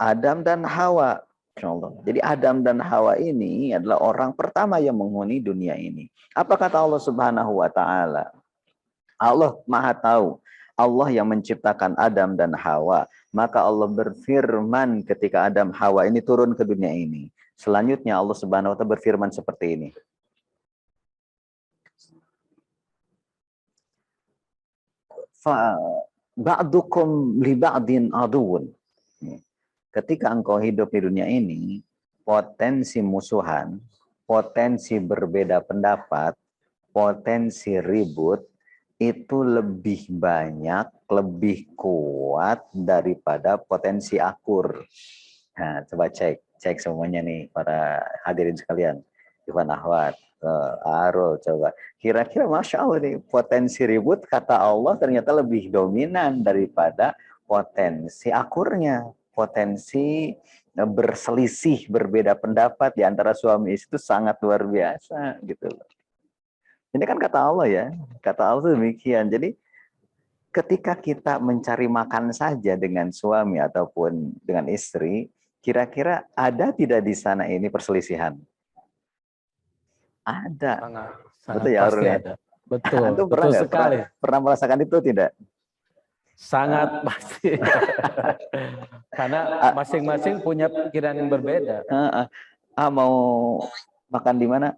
Adam dan Hawa. Masya Allah. Jadi Adam dan Hawa ini adalah orang pertama yang menghuni dunia ini. Apa kata Allah Subhanahu wa taala? Allah Maha tahu. Allah yang menciptakan Adam dan Hawa. Maka Allah berfirman ketika Adam Hawa ini turun ke dunia ini. Selanjutnya Allah Subhanahu wa taala berfirman seperti ini. Fa ba'dukum li ba'din aduun. Ketika engkau hidup di dunia ini, potensi musuhan, potensi berbeda pendapat, potensi ribut, itu lebih banyak, lebih kuat daripada potensi akur. Nah, coba cek semuanya nih para hadirin sekalian. Iwan Ahwat, Arul, coba. Kira-kira Masya Allah nih, potensi ribut kata Allah ternyata lebih dominan daripada potensi akurnya. Potensi berselisih, berbeda pendapat di antara suami istri itu sangat luar biasa gitu loh. Ini kan kata Allah ya, kata Allah demikian. Jadi ketika kita mencari makan saja dengan suami ataupun dengan istri, kira-kira ada tidak di sana ini perselisihan? Ada. Sangat Betul ya, pasti Arul? ada. Betul, Antum betul pernah sekali. Pernah merasakan itu tidak? Sangat pasti. Karena masing-masing punya pikiran yang berbeda. Mau makan di mana?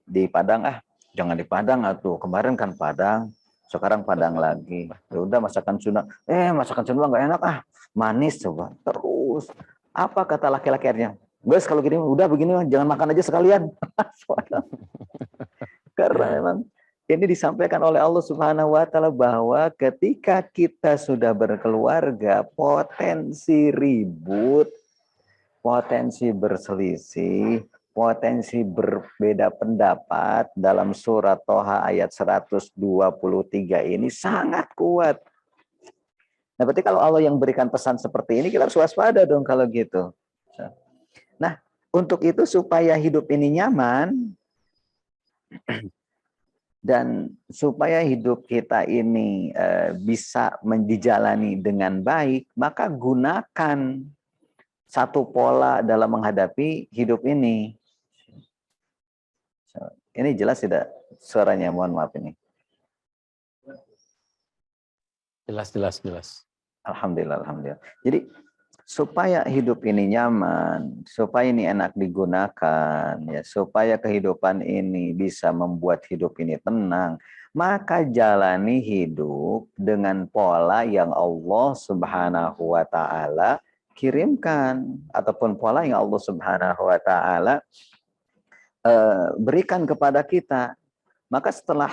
Di Padang jangan di Padang atuh. Kemarin kan Padang, sekarang Padang lagi. Ya udah masakan Sunda. Masakan Sunda nggak enak manis coba. Terus apa kata laki-laki akhirnya? Guys kalau gini udah begini jangan makan aja sekalian. Karena memang ini disampaikan oleh Allah Subhanahu wa taala bahwa ketika kita sudah berkeluarga, potensi ribut, potensi berselisih, potensi berbeda pendapat dalam surat Toha ayat 123 ini sangat kuat. Nah, berarti kalau Allah yang berikan pesan seperti ini, kita harus waspada dong kalau gitu. Nah, untuk itu supaya hidup ini nyaman, dan supaya hidup kita ini bisa dijalani dengan baik, maka gunakan satu pola dalam menghadapi hidup ini. Ini jelas tidak suaranya? Mohon maaf ini. Jelas. Alhamdulillah. Jadi supaya hidup ini nyaman, supaya ini enak digunakan, ya, supaya kehidupan ini bisa membuat hidup ini tenang, maka jalani hidup dengan pola yang Allah Subhanahu wa taala kirimkan ataupun pola yang Allah Subhanahu wa taala berikan kepada kita. Maka setelah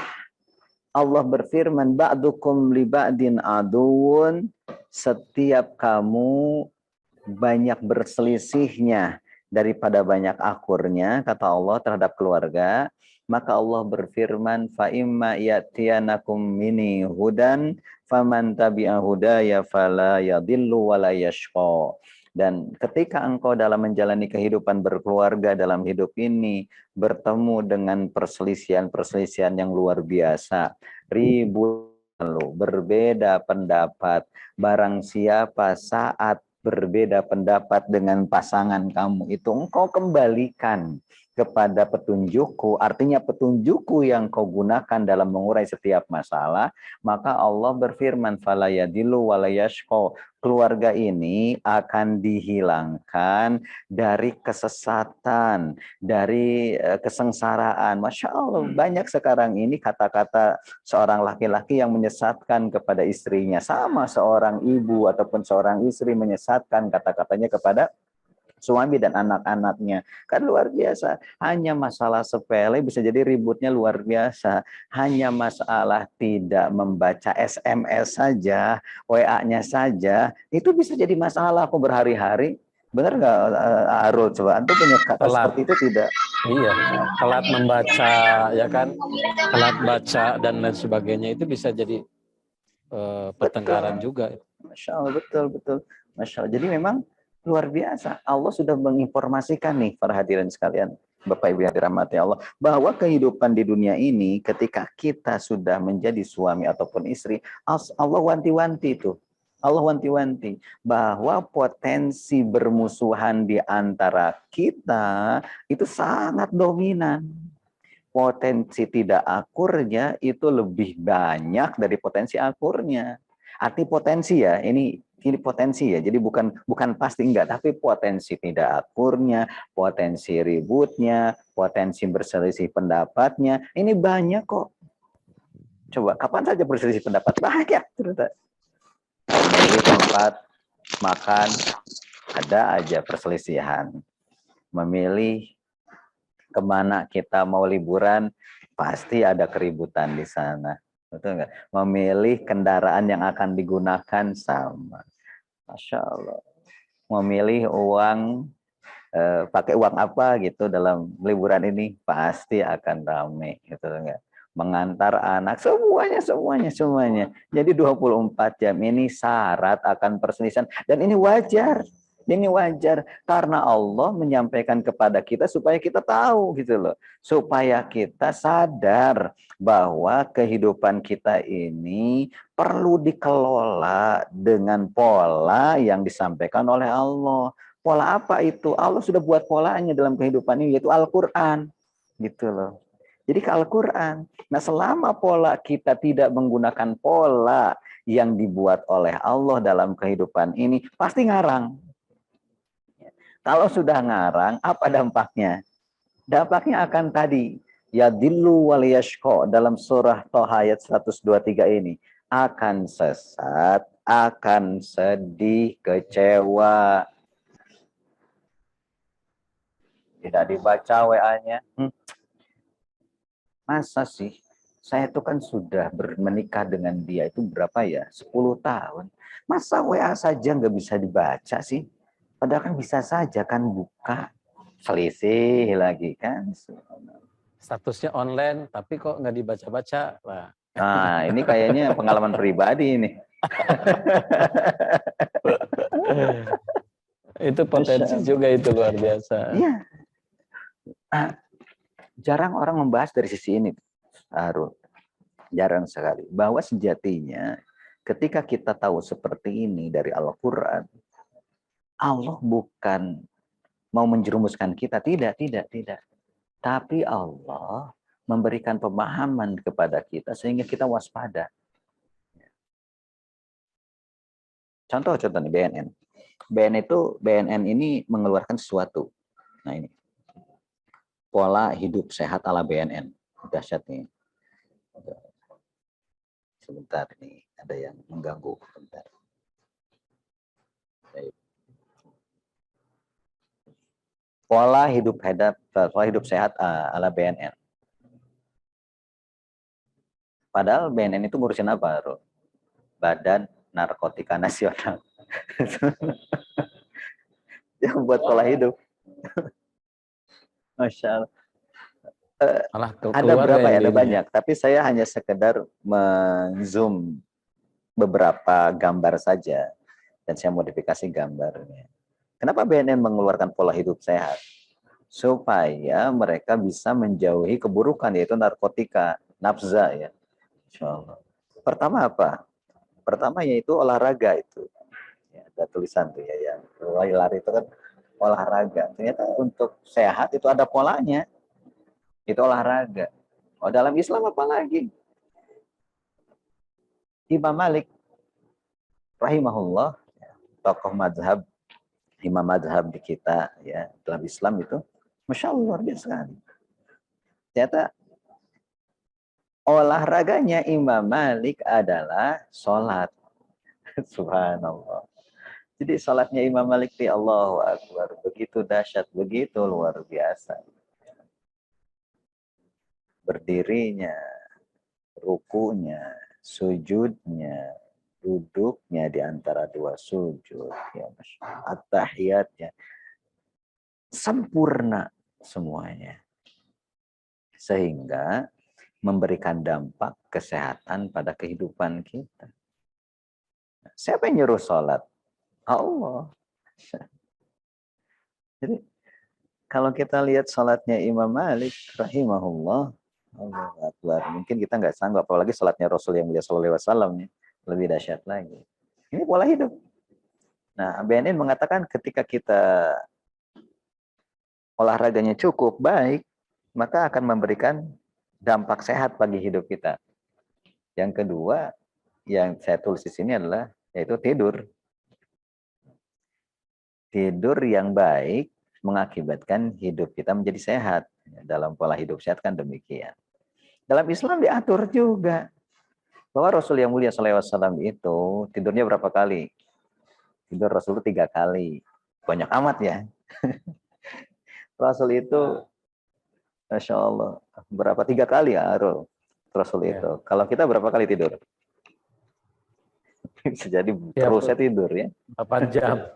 Allah berfirman ba'dukum li ba'din aduun, setiap kamu banyak berselisihnya daripada banyak akurnya, kata Allah terhadap keluarga, maka Allah berfirman fa imma ya'tiyanakum mini hudan faman tabi'a hudaya fala yadillu wala yashqa. Dan ketika engkau dalam menjalani kehidupan berkeluarga dalam hidup ini bertemu dengan perselisihan-perselisihan yang luar biasa, ribut, berbeda pendapat, barang siapa saat berbeda pendapat dengan pasangan kamu itu engkau kembalikan kepada petunjukku, artinya petunjukku yang kau gunakan dalam mengurai setiap masalah, maka Allah berfirman fala yadillu wala yashqa, keluarga ini akan dihilangkan dari kesesatan, dari kesengsaraan. Masya Allah, banyak sekarang ini kata-kata seorang laki-laki yang menyesatkan kepada istrinya, sama seorang ibu ataupun seorang istri menyesatkan kata-katanya kepada suami dan anak-anaknya. Kan luar biasa. Hanya masalah sepele bisa jadi ributnya luar biasa. Hanya masalah tidak membaca SMS saja, WA-nya saja, itu bisa jadi masalah aku berhari-hari. Benar nggak Arul? Coba antum punya kata seperti itu tidak? Iya, telat membaca, ya kan, telat baca dan lain sebagainya itu bisa jadi pertengkaran juga. Masya Allah, betul. Masya Allah. Jadi memang luar biasa. Allah sudah menginformasikan nih para hadirin sekalian, Bapak Ibu yang dirahmati Allah, bahwa kehidupan di dunia ini ketika kita sudah menjadi suami ataupun istri, Allah wanti-wanti itu. Allah wanti-wanti bahwa potensi bermusuhan di antara kita itu sangat dominan. Potensi tidak akurnya itu lebih banyak dari potensi akurnya. Arti potensi ya, ini potensi ya. Jadi bukan pasti enggak, tapi potensi tidak akurnya, potensi ributnya, potensi berselisih pendapatnya, ini banyak kok. Coba kapan saja berselisih pendapat? Banyak ternyata. Memilih tempat makan, ada aja perselisihan. Memilih kemana kita mau liburan, pasti ada keributan di sana. Betul nggak? Memilih kendaraan yang akan digunakan sama. Masya Allah. Memilih uang, pakai uang apa gitu dalam liburan ini, pasti akan ramai. Gitu nggak? Mengantar anak, semuanya. Jadi 24 jam ini syarat akan perselisihan. Dan ini wajar. Ini wajar karena Allah menyampaikan kepada kita supaya kita tahu gitu loh. Supaya kita sadar bahwa kehidupan kita ini perlu dikelola dengan pola yang disampaikan oleh Allah. Pola apa itu? Allah sudah buat polanya dalam kehidupan ini, yaitu Al-Quran. Gitu loh. Jadi ke Al-Quran. Nah selama pola kita tidak menggunakan pola yang dibuat oleh Allah dalam kehidupan ini, pasti ngarang. Kalau sudah ngarang, apa dampaknya? Dampaknya akan tadi, yadillu wal yashqa dalam surah Thaha ayat 123 ini. Akan sesat, akan sedih, kecewa. Tidak dibaca WA-nya. Masa sih? Saya itu kan sudah menikah dengan dia itu berapa ya? 10 tahun. Masa WA saja nggak bisa dibaca sih? Padahal kan bisa saja kan buka, selisih lagi kan. Statusnya online, tapi kok nggak dibaca-baca. Nah, ini kayaknya pengalaman pribadi ini. Itu potensi juga, itu luar biasa. Iya. Jarang orang membahas dari sisi ini, Harun. Jarang sekali. Bahwa sejatinya ketika kita tahu seperti ini dari Al-Quran, Allah bukan mau menjerumuskan kita, tidak. Tapi Allah memberikan pemahaman kepada kita sehingga kita waspada. Contoh nih BNN. BNN ini mengeluarkan sesuatu. Nah ini. Pola hidup sehat ala BNN. Dahsyat nih. Sebentar nih, ada yang mengganggu. Sebentar. Pola hidup sehat ala BNN. Padahal BNN itu ngurusin apa, Ro? Badan Narkotika Nasional. Yang buat pola hidup. Masya Allah. Ada berapa ya? Ada banyak. Tapi saya hanya sekedar men-zoom beberapa gambar saja. Dan saya modifikasi gambarnya. Kenapa BNN mengeluarkan pola hidup sehat? Supaya mereka bisa menjauhi keburukan, yaitu narkotika, nafza ya. Insyaallah. Pertama apa? Pertama yaitu olahraga itu. Ya, ada tulisan tuh ya, yang lari itu kan olahraga. Ternyata untuk sehat itu ada polanya. Itu olahraga. Oh, dalam Islam apa lagi? Imam Malik rahimahullah, tokoh mazhab, imam mazhab di kita ya dalam Islam itu, masya Allah luar biasa sekali. Ternyata olahraganya Imam Malik adalah sholat. Subhanallah. Jadi sholatnya Imam Malik di Allahu Akbar begitu dahsyat, begitu luar biasa. Berdirinya, rukunya, sujudnya, duduknya di antara dua sujud, ya, at-tahiyatnya, sempurna semuanya. Sehingga memberikan dampak kesehatan pada kehidupan kita. Siapa yang nyuruh sholat? Allah. Jadi kalau kita lihat sholatnya Imam Malik rahimahullah, Allah Akbar. Mungkin kita nggak sanggup, apalagi sholatnya Rasul yang mulia sallallahu alaihi wasallam, lebih dahsyat lagi. Ini pola hidup. Nah, BNN mengatakan ketika kita olahraganya cukup baik, maka akan memberikan dampak sehat bagi hidup kita. Yang kedua, yang saya tulis di sini adalah yaitu tidur. Tidur yang baik mengakibatkan hidup kita menjadi sehat. Dalam pola hidup sehat kan demikian. Dalam Islam diatur juga bahwa Rasul yang mulia SAW itu tidurnya berapa kali? Tidur Rasul itu 3 kali. Banyak amat ya. Rasul itu, Masya Allah, berapa 3 kali ya Rasul itu. Kalau kita berapa kali tidur? Bisa jadi terusnya tidur ya. 8 jam.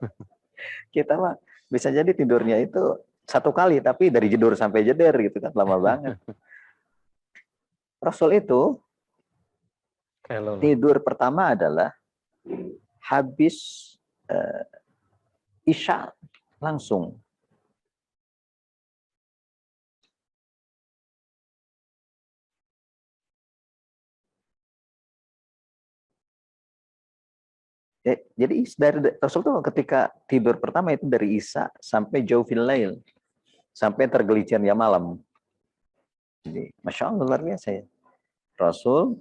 Kita mah bisa jadi tidurnya itu 1 kali, tapi dari jeder sampai jeder gitu kan, lama banget. Rasul itu tidur pertama adalah habis Isya langsung. Jadi dari Rasul itu ketika tidur pertama itu dari Isya sampai Jaufil Lail, sampai tergelincirnya malam. Jadi, Masya Allah, luar biasa ya. Rasul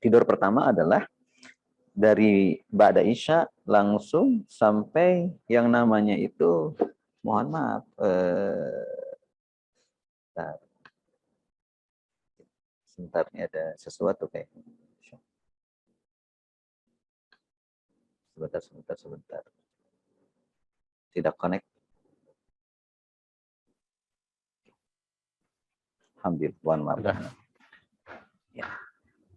tidur pertama adalah dari Ba'da Isya langsung sampai yang namanya itu, mohon maaf, sebentar ini ada sesuatu kayak sebentar. Tidak connect. Alhamdulillah, maaf. Ya,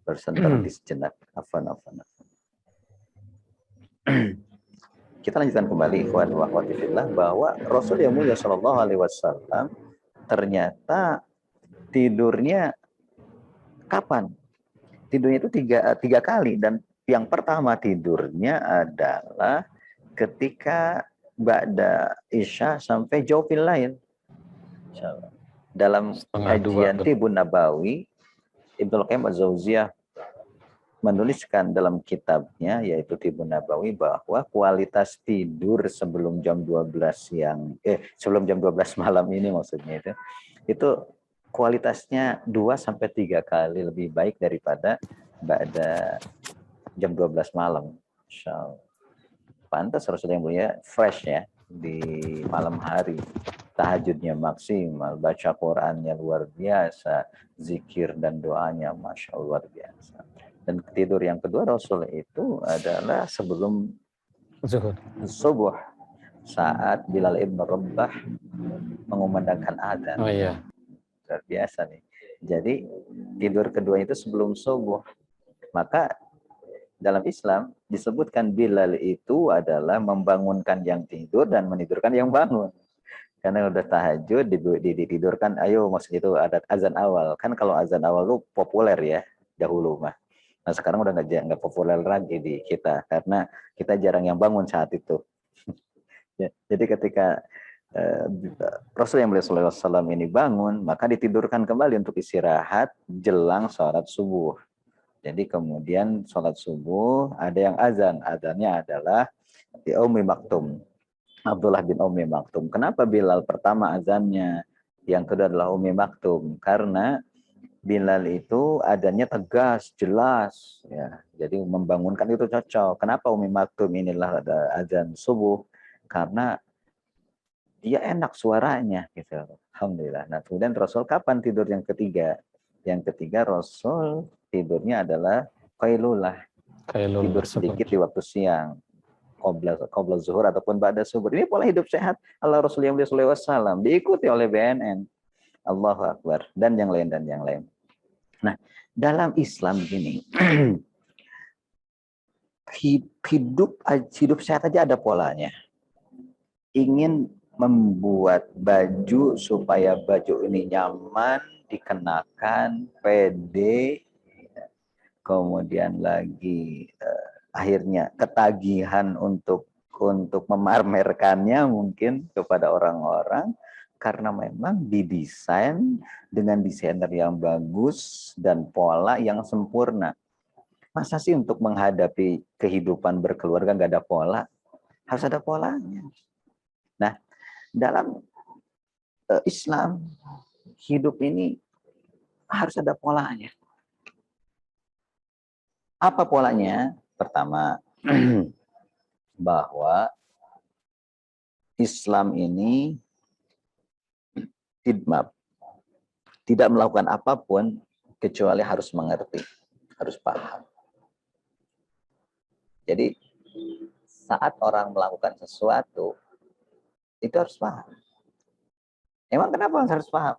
bersentuh di sejenak. Afan. Kita lanjutkan kembali ikhwan wa akhwati fillah bahwa Rasul yang mulia sallallahu alaihi wasallam ternyata tidurnya kapan? Tidurnya itu tiga kali, dan yang pertama tidurnya adalah ketika Ba'da Isya sampai Jaufil Lail. Dalam kajian Tibun Nabawi, Ibnu Qayyim Az-Jauziyah menuliskan dalam kitabnya yaitu Tibun Nabawi bahwa kualitas tidur sebelum jam 12 malam ini maksudnya itu kualitasnya 2-3 kali lebih baik daripada pada jam 12 malam. Insyaallah. Pantas Rasulullah yang mulia fresh ya di malam hari. Tahajudnya maksimal, baca Qur'annya luar biasa, zikir dan doanya Masya Allah luar biasa. Dan tidur yang kedua Rasul itu adalah sebelum subuh, saat Bilal ibn Rabah mengumandangkan adzan. Oh iya. Luar biasa nih. Jadi tidur kedua itu sebelum subuh. Maka dalam Islam disebutkan Bilal itu adalah membangunkan yang tidur dan menidurkan yang bangun. Karena udah tahajud ditidurkan, ayo maksud itu ada azan awal. Kan kalau azan awal itu populer ya dahulu mah. Nah sekarang udah nggak populer lagi di kita karena kita jarang yang bangun saat itu. Jadi ketika Rasul yang mulia sallallahu alaihi wasallam ini bangun, maka ditidurkan kembali untuk istirahat jelang sholat subuh. Jadi kemudian sholat subuh ada yang azan, azannya adalah di Ummi Maktum, Abdullah bin Ummi Maktum. Kenapa Bilal pertama azannya, yang kedua adalah Ummi Maktum? Karena Bilal itu adanya tegas, jelas, ya. Jadi membangunkan itu cocok. Kenapa Ummi Maktum inilah ada azan subuh? Karena dia enak suaranya, gitu. Alhamdulillah. Nah, kemudian Rasul kapan tidur yang ketiga? Yang ketiga Rasul tidurnya adalah qailulah. Tidur sedikit di waktu siang. Qabla zuhur ataupun ba'da subuh. Ini pola hidup sehat Allah Rasul yang SAW diikuti oleh BNN. Allahu Akbar. Dan yang lain. Nah, dalam Islam begini, hidup sehat aja ada polanya. Ingin membuat baju supaya baju ini nyaman, dikenakan, pede, kemudian lagi akhirnya ketagihan untuk memamerkannya mungkin kepada orang-orang karena memang didesain dengan desainer yang bagus dan pola yang sempurna. Masa sih untuk menghadapi kehidupan berkeluarga nggak ada pola? Harus ada polanya. Nah, dalam Islam, hidup ini harus ada polanya. Apa polanya? Pertama, bahwa Islam ini tidak melakukan apapun kecuali harus mengerti, harus paham. Jadi saat orang melakukan sesuatu itu harus paham. Emang kenapa harus paham?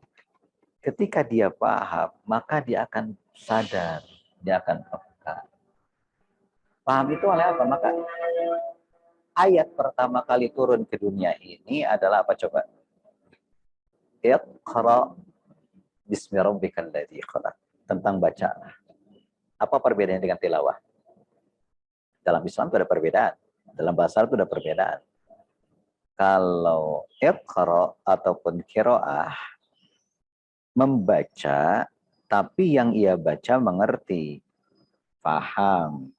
Ketika dia paham, maka dia akan sadar, dia akan peka. Paham itu oleh apa? Maka ayat pertama kali turun ke dunia ini adalah apa coba? Iqra bismi rabbikal ladzi khalaq. Tentang bacaan. Apa perbedaannya dengan tilawah? Dalam Islam itu ada perbedaan. Dalam bahasa Arab itu ada perbedaan. Kalau iqra ataupun qiraah, membaca, tapi yang ia baca mengerti, paham,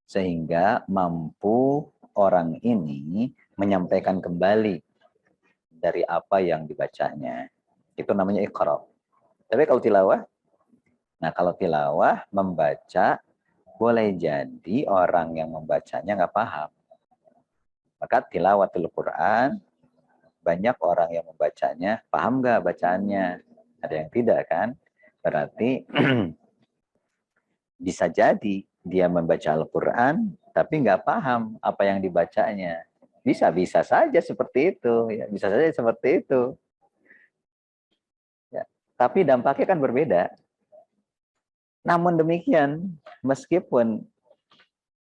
sehingga mampu orang ini menyampaikan kembali dari apa yang dibacanya. Itu namanya iqra. Tapi kalau tilawah, nah kalau tilawah membaca, boleh jadi orang yang membacanya nggak paham. Maka tilawatul Quran, banyak orang yang membacanya, paham nggak bacaannya? Ada yang tidak kan? Berarti bisa jadi dia membaca Al-Quran, tapi nggak paham apa yang dibacanya. Bisa saja seperti itu. Ya. Bisa saja seperti itu. Ya. Tapi dampaknya kan berbeda. Namun demikian, meskipun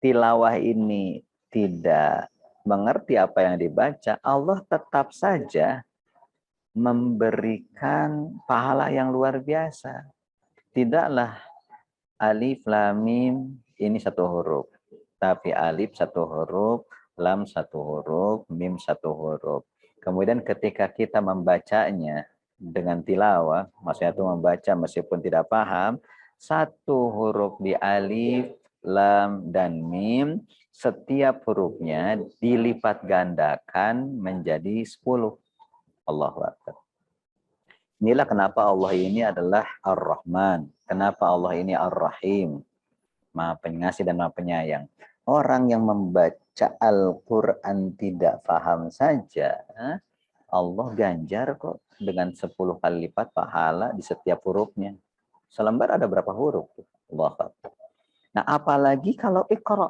tilawah ini tidak mengerti apa yang dibaca, Allah tetap saja memberikan pahala yang luar biasa. Tidaklah alif, lam, mim ini satu huruf. Tapi alif satu huruf, lam satu huruf, mim satu huruf. Kemudian ketika kita membacanya dengan tilawah, maksudnya itu membaca meskipun tidak paham, satu huruf di alif, lam, dan mim, setiap hurufnya dilipat gandakan menjadi 10. Allahu Akbar. Inilah kenapa Allah ini adalah Ar-Rahman. Kenapa Allah ini Ar-Rahim. Maha pengasih dan maha penyayang. Orang yang membaca Al-Quran tidak paham saja, Allah ganjar kok dengan 10 kali lipat pahala di setiap hurufnya. Selembar ada berapa huruf? Allahu Akbar. Nah, apalagi kalau Iqra.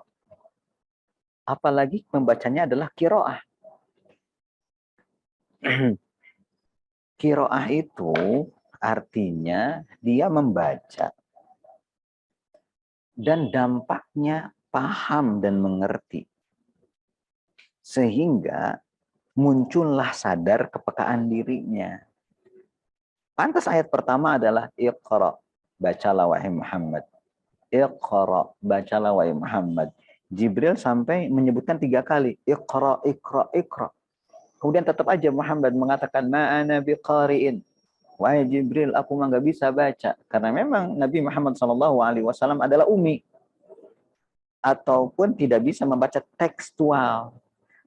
Apalagi membacanya adalah qiraah. Qiraah itu artinya dia membaca dan dampaknya paham dan mengerti. Sehingga muncullah sadar kepekaan dirinya. Pantas ayat pertama adalah Iqra, bacalah wahai Muhammad. Iqra, bacalah wahai Muhammad. Jibril sampai menyebutkan 3 kali, Iqra, Iqra, Iqra. Kemudian tetap aja Muhammad mengatakan, ma'ana biqari'in. Wahai Jibril, aku mah nggak bisa baca. Karena memang Nabi Muhammad SAW adalah ummi. Ataupun tidak bisa membaca tekstual.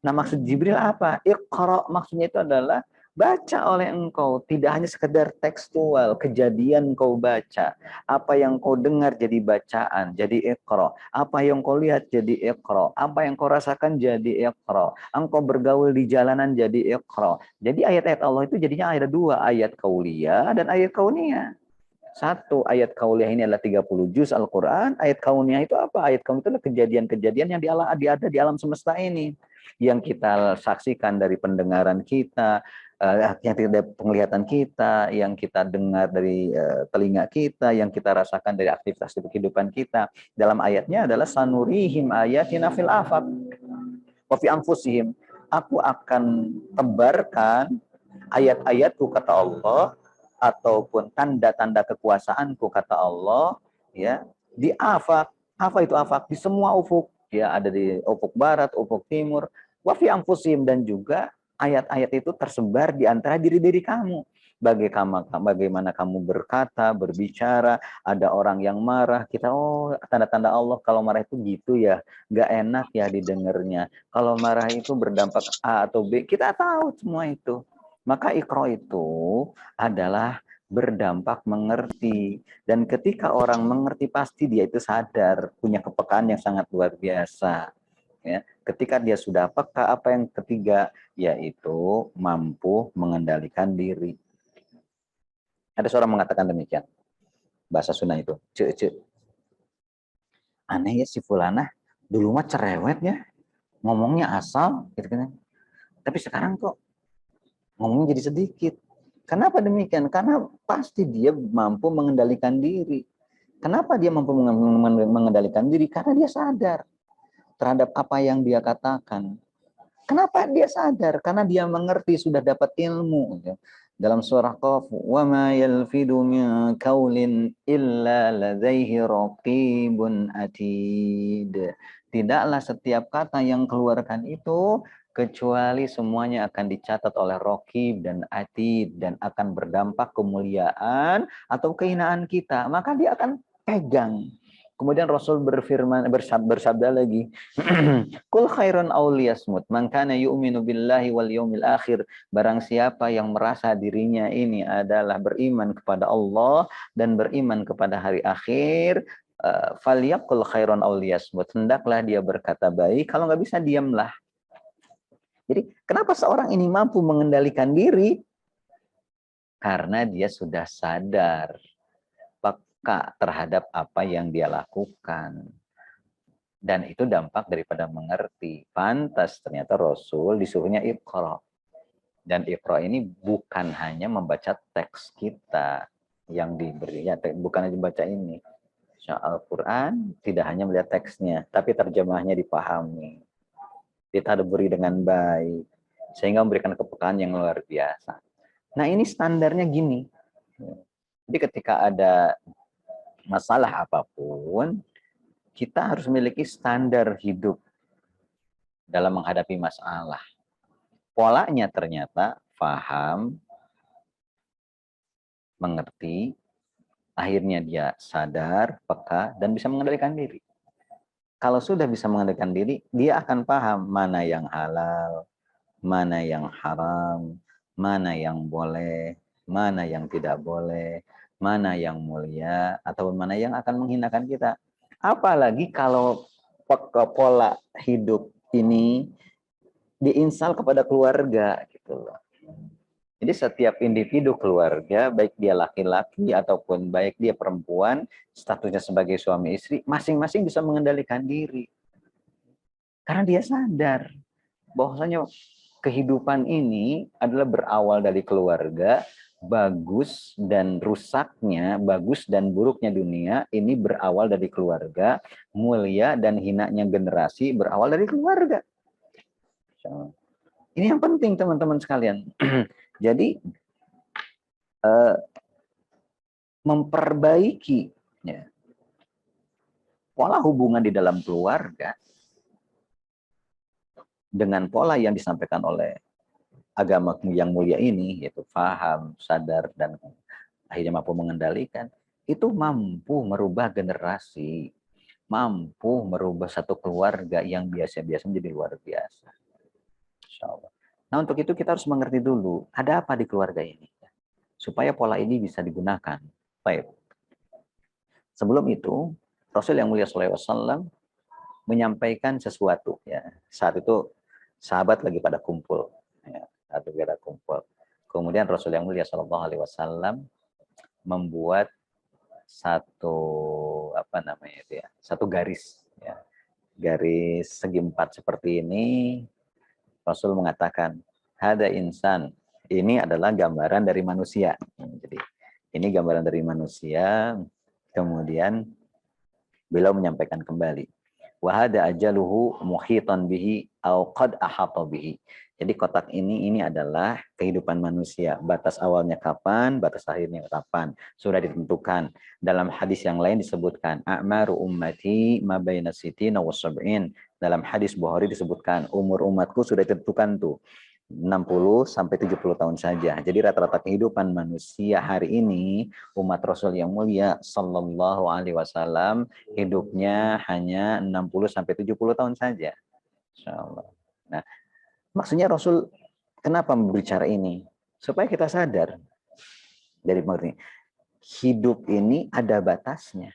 Nah, maksud Jibril apa? Iqra, maksudnya itu adalah baca oleh engkau. Tidak hanya sekedar tekstual, kejadian kau baca. Apa yang kau dengar jadi bacaan, jadi iqra. Apa yang kau lihat jadi iqra. Apa yang kau rasakan jadi iqra. Engkau bergaul di jalanan jadi iqra. Jadi ayat-ayat Allah itu jadinya ada 2. Ayat kauliyah dan ayat kauniyah. 1, ayat kauliyah ini adalah 30 juz Al-Quran. Ayat kauniyah itu apa? Ayat kauniyah itu adalah kejadian-kejadian yang ada di alam semesta ini. Yang kita saksikan dari pendengaran kita, yang dari penglihatan kita, yang kita dengar dari telinga kita, yang kita rasakan dari aktivitas kehidupan kita. Dalam ayatnya adalah sanurihim ayatina fil afaq wa fi anfusihim. Aku akan tebarkan ayat-ayatku kata Allah, ataupun tanda-tanda kekuasaanku kata Allah, ya, di afaq. Apa itu afaq? Di semua ufuk. Ya, ada di ufuk barat, ufuk timur, wa fi anfusihim, dan juga ayat-ayat itu tersebar di antara diri-diri kamu. bagaimana kamu berkata, berbicara, ada orang yang marah, kita tanda-tanda Allah kalau marah itu gitu ya, nggak enak ya didengarnya. Kalau marah itu berdampak A atau B, kita tahu semua itu. Maka Iqra itu adalah berdampak mengerti. Dan ketika orang mengerti pasti dia itu sadar, punya kepekaan yang sangat luar biasa. Ya, ketika dia sudah peka, apa yang ketiga, yaitu mampu mengendalikan diri. Ada seorang mengatakan demikian, bahasa Sunda itu, cek, aneh ya si Fulana, dulu mah cerewet ya, ngomongnya asal, gitu kan. Tapi sekarang kok ngomongnya jadi sedikit. Kenapa demikian? Karena pasti dia mampu mengendalikan diri. Kenapa dia mampu mengendalikan diri? Karena dia sadar terhadap apa yang dia katakan. Kenapa dia sadar? Karena dia mengerti, sudah dapat ilmu. Dalam surah Qaf, wa ma yalfidu min qaulin illa ladaihi raqibun atid. Tidaklah setiap kata yang keluarkan itu kecuali semuanya akan dicatat oleh Raqib dan Atid dan akan berdampak kemuliaan atau kehinaan kita. Maka dia akan pegang. Kemudian Rasul bersabda lagi, Kul khairun awliyasmut, man kana yu'minu billahi wal yawmil akhir. Barang siapa yang merasa dirinya ini adalah beriman kepada Allah dan beriman kepada hari akhir, falyaqul khairun awliyasmut. Hendaklah dia berkata baik, kalau nggak bisa diamlah. Jadi kenapa seorang ini mampu mengendalikan diri? Karena dia sudah sadar, peka terhadap apa yang dia lakukan. Dan itu dampak daripada mengerti. Pantas ternyata Rasul disuruhnya Iqra. Dan Iqra ini bukan hanya membaca teks kita yang diberi, ya, bukan hanya membaca ini. Al-Quran tidak hanya melihat teksnya, tapi terjemahnya dipahami, ditadaburi dengan baik, sehingga memberikan kepekaan yang luar biasa. Nah ini standarnya gini. Jadi ketika ada masalah apapun, kita harus memiliki standar hidup dalam menghadapi masalah. Polanya ternyata paham, mengerti, akhirnya dia sadar, peka, dan bisa mengendalikan diri. Kalau sudah bisa mengendalikan diri, dia akan paham mana yang halal, mana yang haram, mana yang boleh, mana yang tidak boleh, mana yang mulia, atau mana yang akan menghinakan kita. Apalagi kalau pola hidup ini diinstal kepada keluarga gitu loh. Jadi setiap individu keluarga, baik dia laki-laki ataupun baik dia perempuan, statusnya sebagai suami istri, masing-masing bisa mengendalikan diri. Karena dia sadar bahwasanya kehidupan ini adalah berawal dari keluarga, bagus dan rusaknya, bagus dan buruknya dunia ini berawal dari keluarga, mulia dan hinanya generasi berawal dari keluarga. Ini yang penting teman-teman sekalian. Jadi memperbaiki ya, pola hubungan di dalam keluarga dengan pola yang disampaikan oleh agama yang mulia ini, yaitu paham, sadar, dan akhirnya mampu mengendalikan, itu mampu merubah generasi, mampu merubah satu keluarga yang biasa-biasa menjadi luar biasa. Insya Allah. Nah untuk itu kita harus mengerti dulu, ada apa di keluarga ini, supaya pola ini bisa digunakan. Baik. Sebelum itu, Rasul yang mulia SAW menyampaikan sesuatu. Ya. Saat itu sahabat lagi pada kumpul. Ya, pada kumpul. Kemudian Rasul yang mulia SAW membuat satu satu garis. Ya. Garis segi empat seperti ini. Rasul mengatakan, hada insan. Ini adalah gambaran dari manusia. Jadi ini gambaran dari manusia. Kemudian beliau menyampaikan kembali, wa hada ajaluhu muhitan bihi au qad ahata bihi. Jadi kotak ini adalah kehidupan manusia. Batas awalnya kapan, batas akhirnya kapan, sudah ditentukan. Dalam hadis yang lain disebutkan, a'maru ummati ma baina sitina wa sab'in. Dalam hadis Bukhari disebutkan, umur umatku sudah ditentukan tuh. 60 sampai 70 tahun saja. Jadi rata-rata kehidupan manusia hari ini, umat Rasul yang mulia sallallahu alaihi wasallam hidupnya hanya 60 sampai 70 tahun saja. Insyaallah. Nah, maksudnya Rasul kenapa berbicara ini? Supaya kita sadar dari mengerti hidup ini ada batasnya.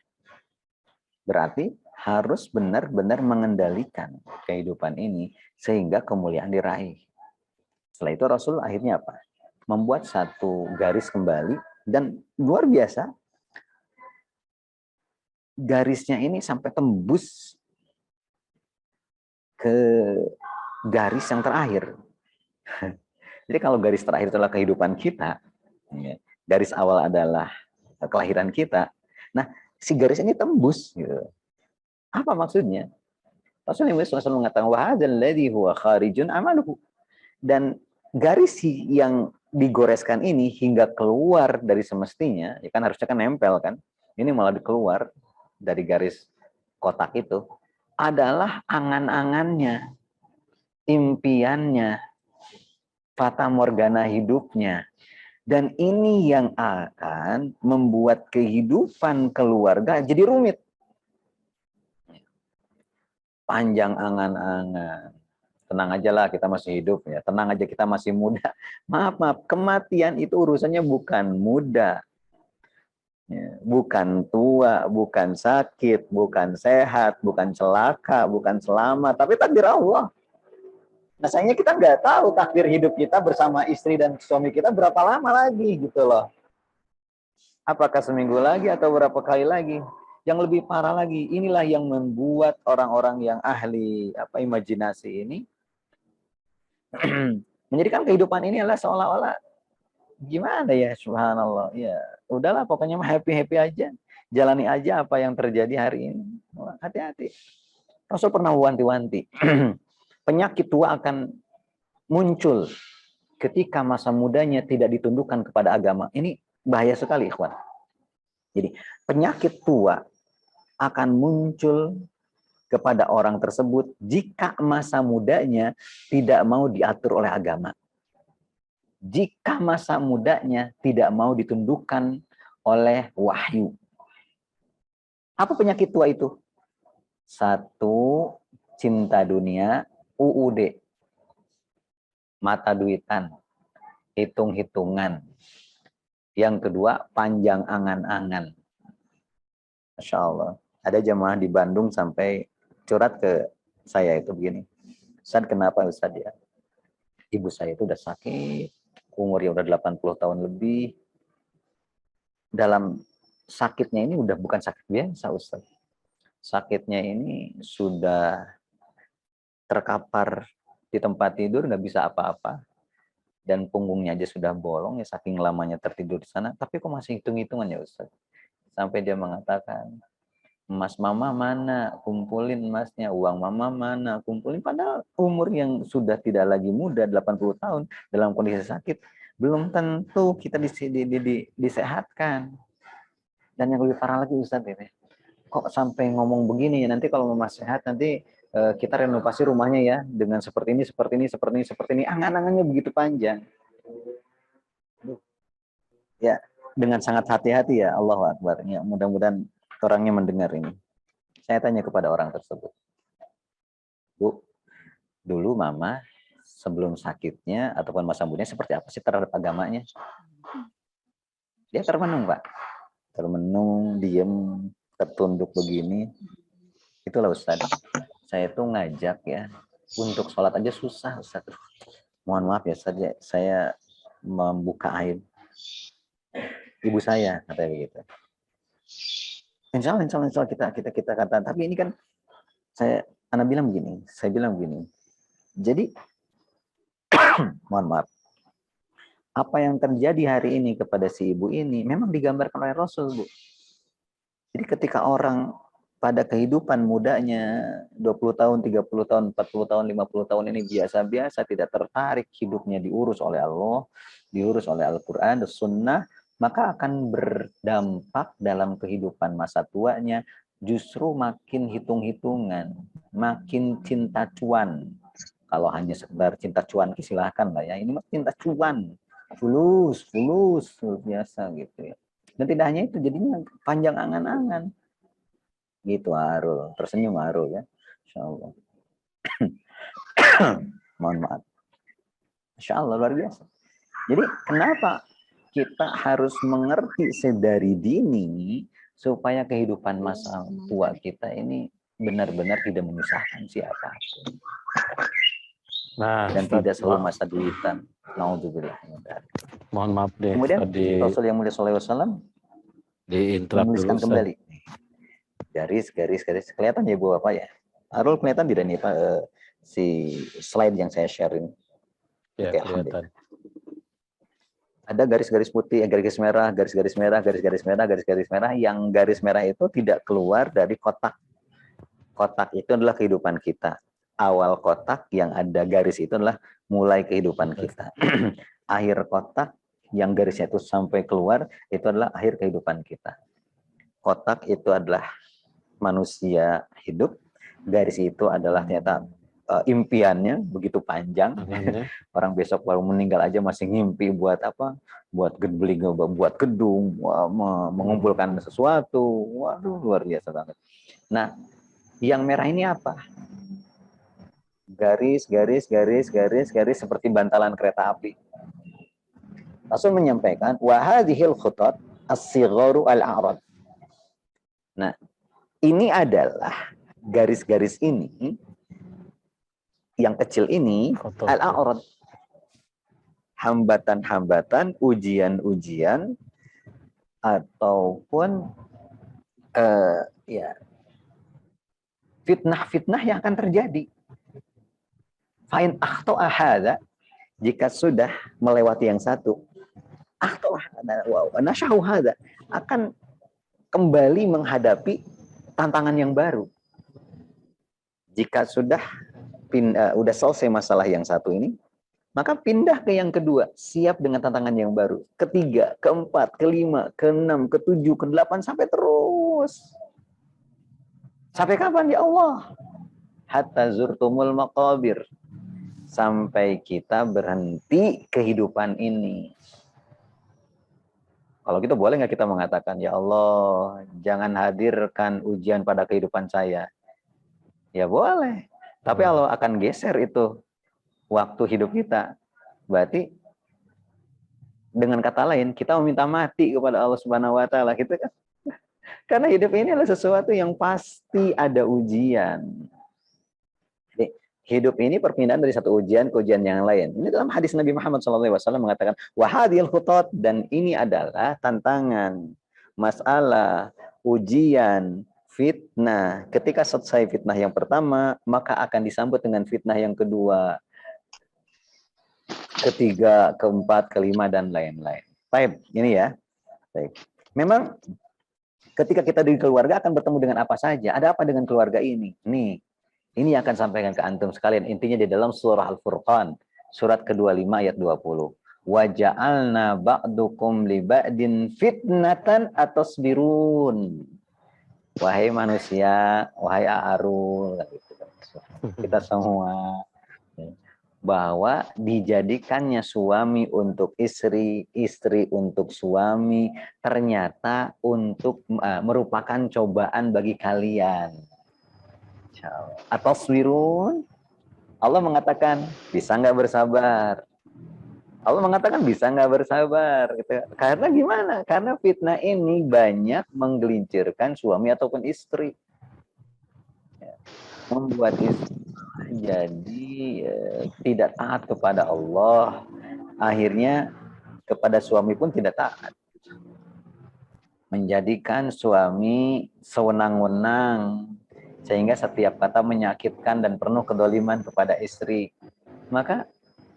Berarti harus benar-benar mengendalikan kehidupan ini sehingga kemuliaan diraih. Setelah itu Rasul akhirnya apa? Membuat satu garis kembali dan luar biasa garisnya ini sampai tembus ke garis yang terakhir. Jadi kalau garis terakhir adalah kehidupan kita, garis awal adalah kelahiran kita. Nah, si garis ini tembus. Gitu. Apa maksudnya? Rasulullah SAW mengatakan wahadzal ladzi huwa kharijun amaluhu. Dan garis yang digoreskan ini hingga keluar dari semestinya, ya kan harusnya kan nempel kan, ini malah keluar dari garis kotak itu, adalah angan-angannya, impiannya, fata morgana hidupnya. Dan ini yang akan membuat kehidupan keluarga jadi rumit. Panjang angan-angan. Tenang aja lah kita masih hidup ya, tenang aja kita masih muda. Maaf, kematian itu urusannya bukan muda, ya, bukan tua, bukan sakit, bukan sehat, bukan celaka, bukan selamat, tapi takdir Allah. Nah sayangnya kita nggak tahu takdir hidup kita bersama istri dan suami kita berapa lama lagi gitu loh. Apakah seminggu lagi atau berapa kali lagi? Yang lebih parah lagi, inilah yang membuat orang-orang yang ahli imajinasi ini menjadikan kehidupan ini adalah seolah-olah gimana ya, subhanallah. Ya, udahlah pokoknya happy-happy aja. Jalani aja apa yang terjadi hari ini. Hati-hati. Rasul pernah wanti-wanti. Penyakit tua akan muncul ketika masa mudanya tidak ditundukkan kepada agama. Ini bahaya sekali, ikhwan. Jadi, penyakit tua akan muncul kepada orang tersebut jika masa mudanya tidak mau diatur oleh agama. Jika masa mudanya tidak mau ditundukkan oleh wahyu. Apa penyakit tua itu? Satu, cinta dunia, UUD. Mata duitan, hitung-hitungan. Yang kedua, panjang angan-angan. Masya Allah. Ada jemaah di Bandung sampai curhat ke saya itu begini. Ustaz, kenapa Ustaz ya? Ibu saya itu udah sakit, umurnya udah 80 tahun lebih. Dalam sakitnya ini udah bukan sakit biasa, Ustaz. Sakitnya ini sudah terkapar di tempat tidur, nggak bisa apa-apa. Dan punggungnya aja sudah bolong, ya saking lamanya tertidur di sana. Tapi kok masih hitung-hitungan ya Ustaz? Sampai dia mengatakan, emas mama mana, kumpulin emasnya, uang mama mana, kumpulin. Padahal umur yang sudah tidak lagi muda, 80 tahun, dalam kondisi sakit, belum tentu kita disehatkan. Dan yang lebih parah lagi Ustadz ini, kok sampai ngomong begini ya, nanti kalau mama sehat, nanti kita renovasi rumahnya ya, dengan seperti ini, seperti ini, seperti ini, seperti ini. Angan-angannya begitu panjang. Ya, dengan sangat hati-hati ya, Allahu Akbar. Ya, mudah-mudahan orangnya mendengar ini. Saya tanya kepada orang tersebut, Bu, dulu mama sebelum sakitnya ataupun masa mudanya seperti apa sih terhadap agamanya? Dia termenung, Pak. Termenung, diem, tertunduk begini. Itulah Ustaz. Saya tuh ngajak ya, untuk sholat aja susah Ustaz. Mohon maaf ya Ustaz, saya membuka aib ibu saya, katanya begitu. Insya Allah kita kata, tapi ini kan saya bilang begini, jadi mohon maaf, apa yang terjadi hari ini kepada si ibu ini memang digambarkan oleh Rasul, Bu. Jadi ketika orang pada kehidupan mudanya 20 tahun, 30 tahun, 40 tahun, 50 tahun ini biasa-biasa, tidak tertarik, hidupnya diurus oleh Allah, diurus oleh Al-Quran, Sunnah, maka akan berdampak dalam kehidupan masa tuanya justru makin hitung-hitungan, makin cinta cuan, Kalau hanya sekedar cinta cuan silahkan lah ya. Ini mah cinta cuan, fulus biasa gitu ya. Dan tidak hanya itu, jadinya panjang angan-angan. Gitu Arul, tersenyum Arul ya. Insya Allah. Mohon maaf. Insya Allah luar biasa. Jadi kenapa kita harus mengerti sedari dini supaya kehidupan masa tua kita ini benar-benar tidak menyusahkan siapapun. Nah, Dan Ustaz, tidak selalu masa duitan. Naudzubillah. mohon maaf deh, Kemudian tadi Rasul yang mulia sallallahu alaihi wasallam diinterap dulu, menuliskan Ustaz. kembali. Garis. Kelihatan ya Bu Bapak ya? Arul kelihatan tidak nih Pak si slide yang saya share ini? Ya, Oke, kelihatan. ada garis-garis putih, garis-garis merah, garis-garis merah, garis-garis merah, garis-garis merah. Yang garis merah itu tidak keluar dari kotak. Kotak itu adalah kehidupan kita. Awal kotak yang ada garis itu adalah mulai kehidupan kita. Akhir kotak yang garisnya itu sampai keluar itu adalah akhir kehidupan kita. Kotak itu adalah manusia hidup. Garis itu adalah ternyata impiannya begitu panjang. Orang besok baru meninggal aja masih ngimpi buat apa? Buat gedung, mengumpulkan sesuatu. Waduh, luar biasa banget. Nah, yang merah ini apa? Garis seperti bantalan kereta api. Rasul menyampaikan wa hadhil khutat as-sigharu al-a'rad. Nah, ini adalah garis-garis ini yang kecil ini al-a'rad. Hambatan-hambatan, ujian-ujian ataupun ya fitnah-fitnah yang akan terjadi. Fa'in akhta'a hadza, jika sudah melewati yang satu, nasyahu hadza, akan kembali menghadapi tantangan yang baru. Jika sudah selesai masalah yang satu ini, maka pindah ke yang kedua, siap dengan tantangan yang baru. Ketiga, keempat, kelima, keenam, ketujuh, kedelapan, sampai terus. Sampai kapan ya Allah? Hatta zurtumul maqabir. Sampai kita berhenti kehidupan ini. Kalau gitu boleh nggak kita mengatakan, ya Allah, jangan hadirkan ujian pada kehidupan saya. Ya boleh. Tapi Allah akan geser itu waktu hidup kita. Berarti dengan kata lain, kita meminta mati kepada Allah Subhanahu wa taala gitu kan. Karena hidup ini adalah sesuatu yang pasti ada ujian. Jadi, hidup ini perpindahan dari satu ujian ke ujian yang lain. Ini dalam hadis Nabi Muhammad SAW mengatakan, wahadil khutat, dan ini adalah tantangan, masalah, ujian, fitnah. Ketika selesai fitnah yang pertama, maka akan disambut dengan fitnah yang kedua, ketiga, keempat, kelima, dan lain-lain. Baik, ini ya. Baik. Memang ketika kita di keluarga akan bertemu dengan apa saja. Ada apa dengan keluarga ini? Nih, ini akan sampaikan ke antum sekalian. Intinya di dalam surah Al-Furqan, surat ke-25 ayat 20. Wa ja'alna ba'dukum li ba'din fitnatan atasbirun. Wahai manusia, wahai Arul, kita semua, bahwa dijadikannya suami untuk istri, istri untuk suami, ternyata untuk merupakan cobaan bagi kalian. Atasbirun, Allah mengatakan bisa nggak bersabar. Allah mengatakan bisa nggak bersabar. Gitu. Karena gimana? Karena fitnah ini banyak menggelincirkan suami ataupun istri, membuat istri jadi tidak taat kepada Allah. Akhirnya kepada suami pun tidak taat. Menjadikan suami sewenang-wenang, sehingga setiap kata menyakitkan dan penuh kedoliman kepada istri. Maka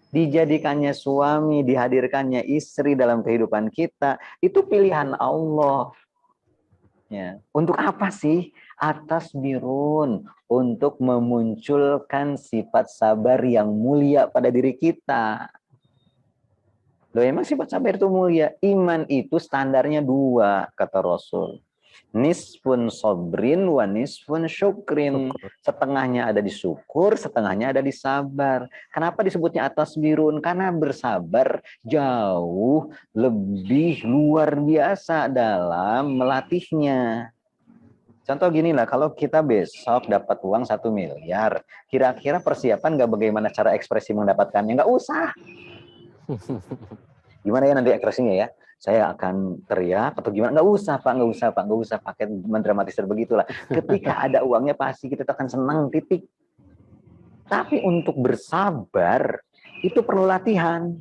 dijadikannya suami, dihadirkannya istri dalam kehidupan kita, itu pilihan Allah. Ya. Untuk apa sih? Atasbirun, untuk memunculkan sifat sabar yang mulia pada diri kita. Loh, emang sifat sabar itu mulia? Iman itu standarnya 2, kata Rasul. Nisfun sobrin wa nisfun syukrin. Setengahnya ada di syukur, setengahnya ada di sabar. Kenapa disebutnya at-tasbirun? Karena bersabar jauh lebih luar biasa dalam melatihnya. Contoh gini lah, kalau kita besok dapat uang 1 miliar, kira-kira persiapan nggak bagaimana cara ekspresi mendapatkannya? Nggak usah. Gimana ya nanti ekspresinya ya? Saya akan teriak atau gimana? Nggak usah Pak, nggak usah Pak, nggak usah pakai mendramatisir begitulah. Ketika ada uangnya pasti kita akan senang, titik. Tapi untuk bersabar itu perlu latihan.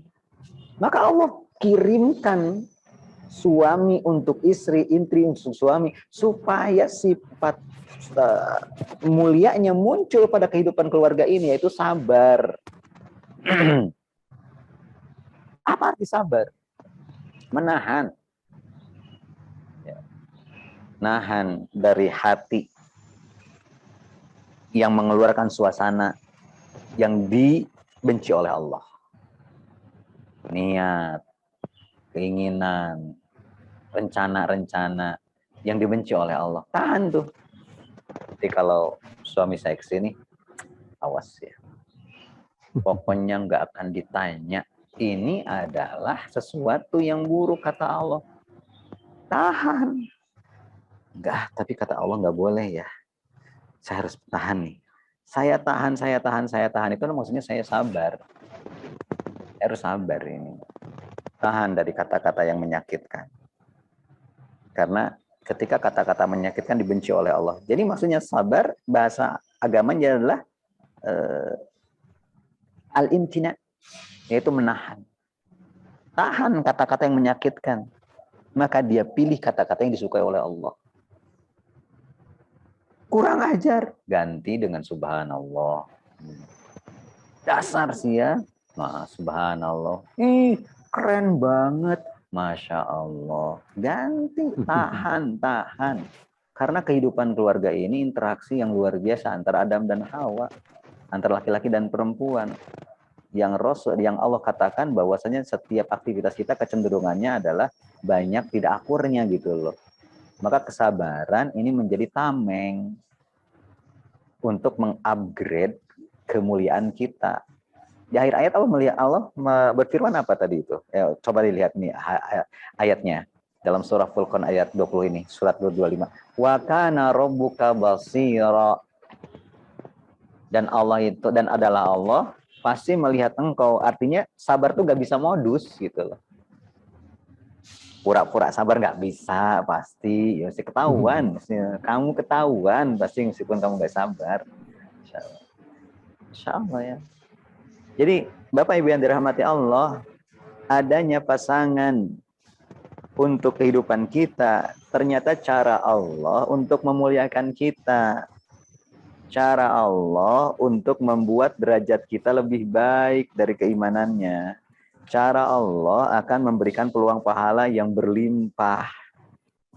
Maka Allah kirimkan suami untuk istri, istri untuk suami, supaya sifat mulianya muncul pada kehidupan keluarga ini, yaitu sabar. Apa arti sabar? Menahan. Nahan dari hati yang mengeluarkan suasana yang dibenci oleh Allah. Niat, keinginan, rencana-rencana yang dibenci oleh Allah. Tahan tuh. Jadi kalau suami seksi nih, awas ya. Pokoknya nggak akan ditanya. Ini adalah sesuatu yang buruk, kata Allah. Tahan. Enggak, tapi kata Allah nggak boleh ya. Saya harus tahan nih. Saya tahan. Itu maksudnya saya sabar. Saya harus sabar ini. Tahan dari kata-kata yang menyakitkan. Karena ketika kata-kata menyakitkan dibenci oleh Allah. Jadi maksudnya sabar, bahasa agamanya adalah al-imtina, yaitu menahan. Tahan kata-kata yang menyakitkan. Maka dia pilih kata-kata yang disukai oleh Allah. Kurang ajar, ganti dengan subhanallah. Dasar sih ya. Nah, subhanallah. Keren banget. Masya Allah. Ganti, tahan. Karena kehidupan keluarga ini interaksi yang luar biasa antara Adam dan Hawa. Antara laki-laki dan perempuan. Yang Allah katakan bahwasanya setiap aktivitas kita kecenderungannya adalah banyak tidak akurnya gitu loh. Maka kesabaran ini menjadi tameng untuk mengupgrade kemuliaan kita. Di akhir ayat Allah berfirman apa tadi itu? Ya, coba dilihat nih ayatnya dalam surah Furqan ayat 20 ini, surat 225. Wa kana rabbuka basira. Dan adalah Allah pasti melihat engkau. Artinya sabar tuh gak bisa modus gitu loh. Pura-pura sabar nggak bisa, pasti ya mesti ketahuan. Kamu ketahuan pasti meskipun kamu nggak sabar. Insya Allah ya. Jadi Bapak Ibu yang dirahmati Allah, adanya pasangan untuk kehidupan kita ternyata cara Allah untuk memuliakan kita. Cara Allah untuk membuat derajat kita lebih baik dari keimanannya. Cara Allah akan memberikan peluang pahala yang berlimpah,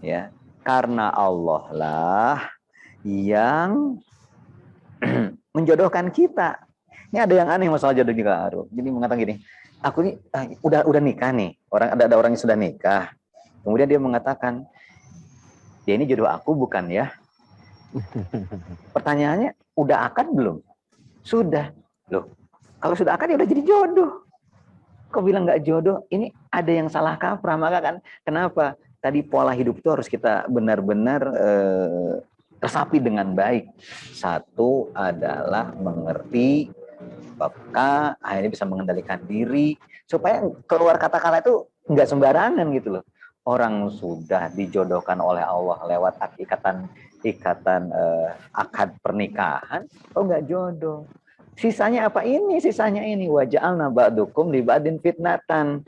ya, karena Allah lah yang menjodohkan kita. Ini ada yang aneh masalah jodoh juga, Aru. Jadi mengatakan gini, aku ini udah nikah nih, ada orang yang sudah nikah, kemudian dia mengatakan, dia ini jodoh aku bukan ya? Pertanyaannya, udah akad belum? Sudah. Loh, kalau sudah akad ya udah jadi jodoh. Kok bilang nggak jodoh? Ini ada yang salah kaprah. Maka kan kenapa tadi pola hidup itu harus kita benar-benar resapi dengan baik. Satu adalah mengerti, peka, akhirnya bisa mengendalikan diri supaya keluar kata-kata itu nggak sembarangan gitu loh. Orang sudah dijodohkan oleh Allah lewat ikatan akad pernikahan, kok nggak jodoh? Sisanya apa ini? Sisanya ini waja'alna ba'dukum li ba'din fitnatan.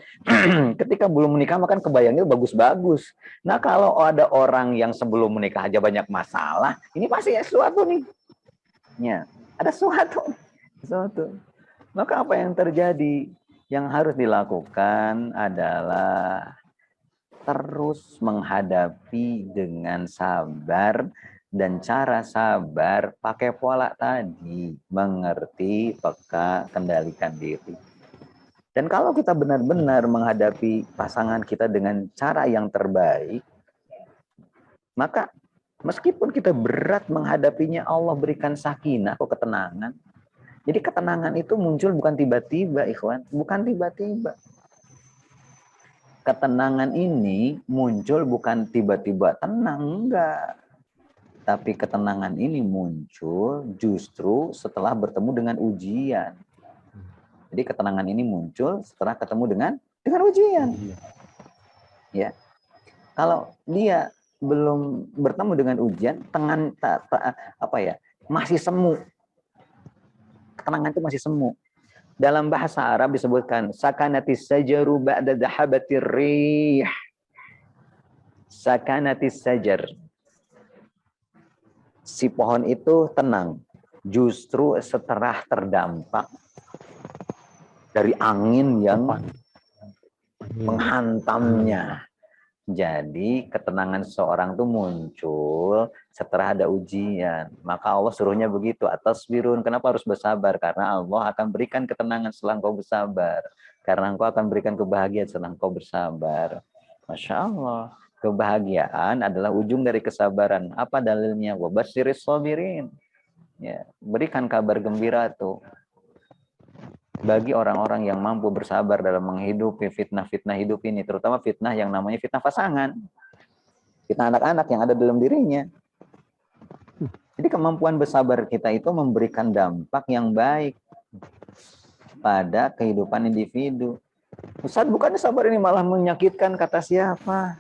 Ketika belum menikah makan kebayangnya bagus-bagus. Nah, kalau ada orang yang sebelum menikah aja banyak masalah, ini pasti sesuatu nih. Ya, ada sesuatu. Maka apa yang terjadi? Yang harus dilakukan adalah terus menghadapi dengan sabar. Dan cara sabar pakai pola tadi, mengerti, peka, kendalikan diri. Dan kalau kita benar-benar menghadapi pasangan kita dengan cara yang terbaik, Maka meskipun kita berat menghadapinya, Allah berikan sakinah, kok ketenangan. Jadi ketenangan itu muncul bukan tiba-tiba, ikhwan. Bukan tiba-tiba. Ketenangan ini muncul bukan tiba-tiba tenang, enggak. Tapi ketenangan ini muncul justru setelah bertemu dengan ujian. Jadi ketenangan ini muncul setelah ketemu dengan ujian. Ya. Kalau dia belum bertemu dengan ujian, masih semu. Ketenangan itu masih semu. Dalam bahasa Arab disebutkan sakanatis sajaru ba'da dhahabatir rih. Sakanatis sajar. Si pohon itu tenang justru setelah terdampak dari angin yang menghantamnya. Jadi ketenangan seseorang itu muncul setelah ada ujian. Maka Allah suruhnya begitu. Atasbirun. Kenapa harus bersabar? Karena Allah akan berikan ketenangan setelah engkau bersabar. Karena engkau akan berikan kebahagiaan setelah engkau bersabar. Masya Allah. Kebahagiaan adalah ujung dari kesabaran. Apa dalilnya? Wabasyiris sabirin. Ya, berikan kabar gembira tuh bagi orang-orang yang mampu bersabar dalam menghidupi fitnah-fitnah hidup ini, terutama fitnah yang namanya fitnah pasangan, fitnah anak-anak yang ada dalam dirinya. Jadi kemampuan bersabar kita itu memberikan dampak yang baik pada kehidupan individu. Ustaz, bukannya sabar ini malah menyakitkan, kata siapa?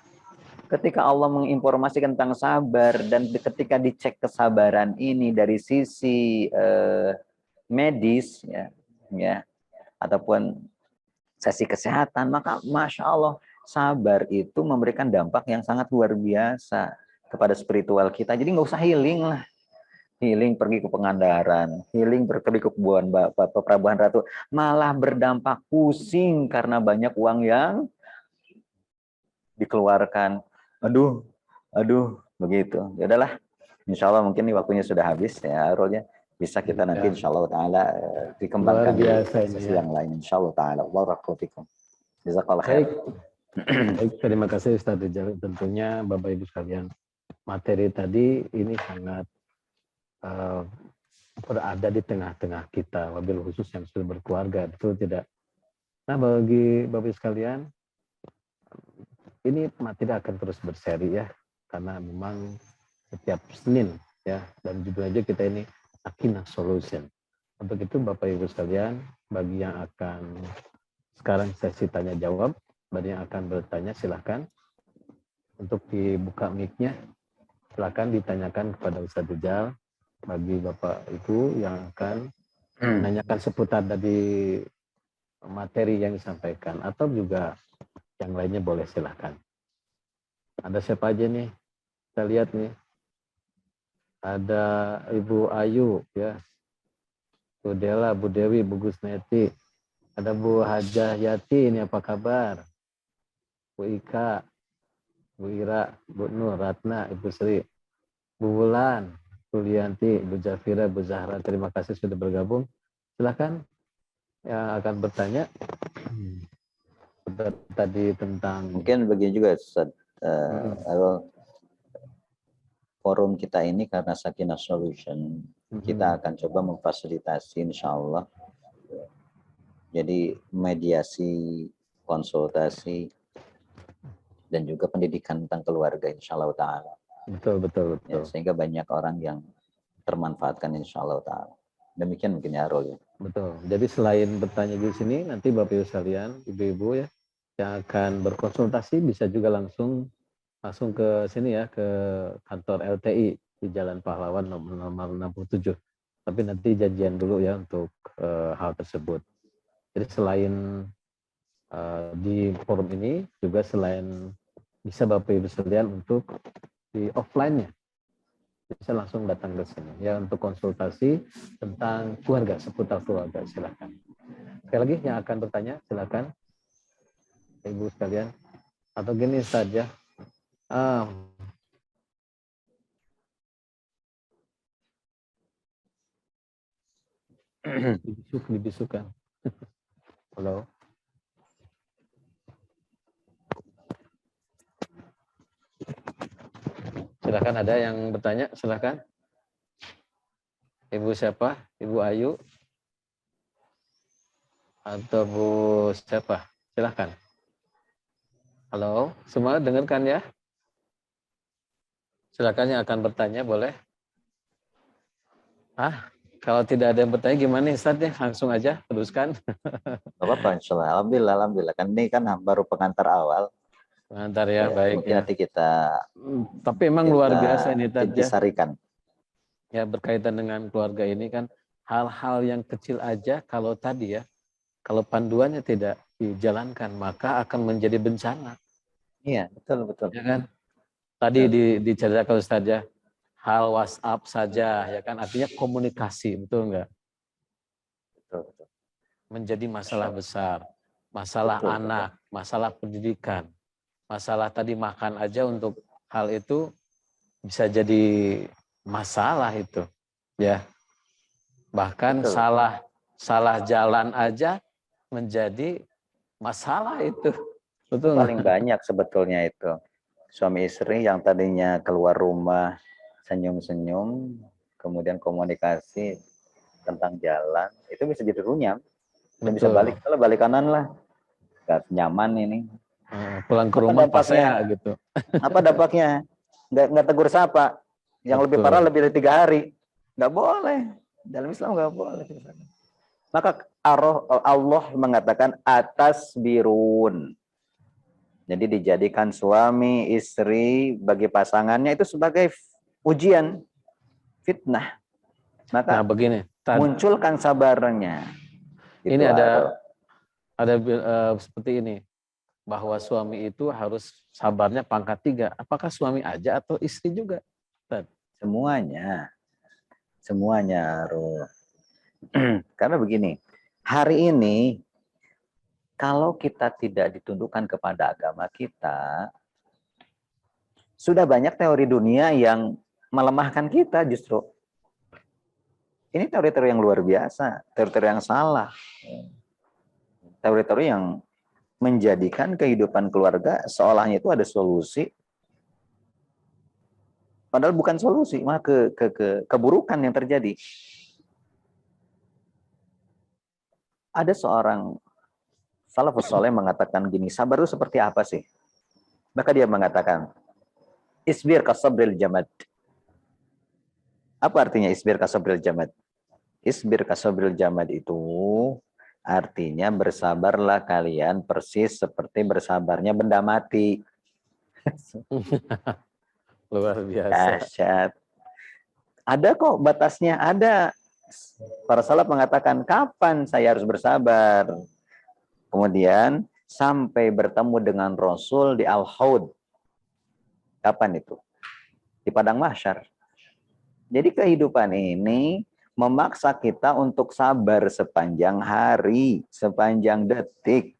Ketika Allah menginformasikan tentang sabar dan ketika dicek kesabaran ini dari sisi medis, ya, ataupun sesi kesehatan, maka Masya Allah, sabar itu memberikan dampak yang sangat luar biasa kepada spiritual kita. Jadi nggak usah healing lah. Healing pergi ke Pangandaran, healing pergi ke Pelabuhan Ratu, malah berdampak pusing karena banyak uang yang dikeluarkan. Aduh, begitu. Ya udahlah, insya Allah mungkin ini waktunya sudah habis ya, Arulnya. Bisa kita nanti insya Allah ta'ala dikembangkan di sesi yang lain. Insya Allah ta'ala. Warakufikum. Jazakallah khair. Baik, terima kasih Ustaz Rijal. Tentunya Bapak Ibu sekalian, materi tadi ini sangat berada di tengah-tengah kita, wabil khusus yang sudah berkeluarga, betul tidak? Nah, bagi Bapak Ibu sekalian, ini materi akan terus berseri ya, karena memang setiap Senin ya, dan judul aja kita ini Sakinah Solution. Untuk itu Bapak Ibu sekalian, bagi yang akan sekarang sesi tanya jawab, bagi yang akan bertanya silahkan untuk dibuka mic-nya, silahkan ditanyakan kepada Ustaz Rijal. Bagi Bapak Ibu yang akan menanyakan seputar dari materi yang disampaikan atau juga yang lainnya boleh silahkan. Ada siapa aja nih? Kita lihat nih. Ada Ibu Ayu ya, Bu Dela, Bu Dewi, Bu Gusneti, ada Bu Hajah Yati, ini apa kabar? Bu Ika, Bu Ira, Bu Nur, Ratna, Ibu Sri, Bu Wulan, Bu Lianti, Bu Jafira, Bu Zahra, terima kasih sudah bergabung. Silakan yang akan bertanya. Tadi tentang mungkin begini juga Ustaz, forum kita ini karena Sakinah Solution, kita akan coba memfasilitasi insya Allah. Jadi mediasi, konsultasi, dan juga pendidikan tentang keluarga insya Allah ta'ala. Betul. Ya, sehingga banyak orang yang termanfaatkan insya Allah ta'ala. Demikian mungkin ya Rol. Betul. Jadi selain bertanya di sini, nanti Bapak Ibu sekalian, Ibu-Ibu ya, yang akan berkonsultasi bisa juga langsung ke sini ya, ke kantor LTI di Jalan Pahlawan nomor 67. Tapi nanti janjian dulu ya untuk hal tersebut. Jadi selain di forum ini, juga selain bisa Bapak Ibu sekalian untuk di offline-nya, bisa langsung datang ke sini ya untuk konsultasi tentang keluarga, seputar keluarga. Silakan. Sekali lagi yang akan bertanya silakan Ibu sekalian. Atau gini saja. Dibisukan. Halo. Silakan, ada yang bertanya, silakan. Ibu siapa? Ibu Ayu atau Bu siapa? Silakan. Halo, semua dengarkan ya. Silakan yang akan bertanya boleh. Kalau tidak ada yang bertanya gimana Ustaz ya? Langsung aja teruskan. Gak apa-apa, insyaallah. Alhamdulillah, alhamdulillah. Kan ini kan baru pengantar awal. Pengantar ya, Ya, baik mungkin ya. nanti kita Tapi emang luar biasa ini Tad ya. intisarikan. Ya berkaitan dengan keluarga ini kan hal-hal yang kecil aja kalau tadi ya, kalau panduannya tidak dijalankan maka akan menjadi bencana. Iya, betul, betul. Ya kan? Tadi diceritakan Ustaz ya, hal WhatsApp saja ya kan artinya komunikasi, betul enggak? Betul, betul. Menjadi masalah besar, masalah Betul, anak, masalah pendidikan, masalah tadi makan aja untuk hal itu bisa jadi masalah itu, ya. Bahkan betul. salah jalan aja menjadi masalah itu, betul nggak? Paling banyak sebetulnya itu. Suami istri yang tadinya keluar rumah senyum-senyum, kemudian komunikasi tentang jalan, itu bisa jadi runyam. Dan bisa Betul. kalau balik kanan lah. Gak nyaman ini. Pulang ke Apa rumah pas dampaknya? saya gitu. Apa dampaknya? Nggak tegur sapa. Yang lebih Betul. parah lebih dari 3 hari. Nggak boleh. Dalam Islam nggak boleh. Maka Allah mengatakan atas birun. Jadi dijadikan suami, istri bagi pasangannya itu sebagai ujian, fitnah. Maka begini. munculkan sabarnya. Gitu, ini ada seperti ini. Bahwa suami itu harus sabarnya pangkat 3. Apakah suami aja atau istri juga? Semuanya. Semuanya harus. Karena begini, hari ini kalau kita tidak ditundukkan kepada agama kita, sudah banyak teori dunia yang melemahkan kita justru. Ini teori-teori yang luar biasa, teori-teori yang salah. Teori-teori yang menjadikan kehidupan keluarga seolahnya itu ada solusi. Padahal bukan solusi, malah keburukan yang terjadi. Ada seorang salafus saleh mengatakan gini, sabar itu seperti apa sih? Maka dia mengatakan, isbir kasabril jamad. Apa artinya isbir kasabril jamad? Isbir kasabril jamad itu artinya bersabarlah kalian persis seperti bersabarnya benda mati. Luar biasa. Dahsyat. Ada kok batasnya, ada. Para salaf mengatakan, kapan saya harus bersabar? Kemudian sampai bertemu dengan Rasul di Al-Haud. Kapan itu? Di Padang Mahsyar. Jadi kehidupan ini memaksa kita untuk sabar sepanjang hari, sepanjang detik.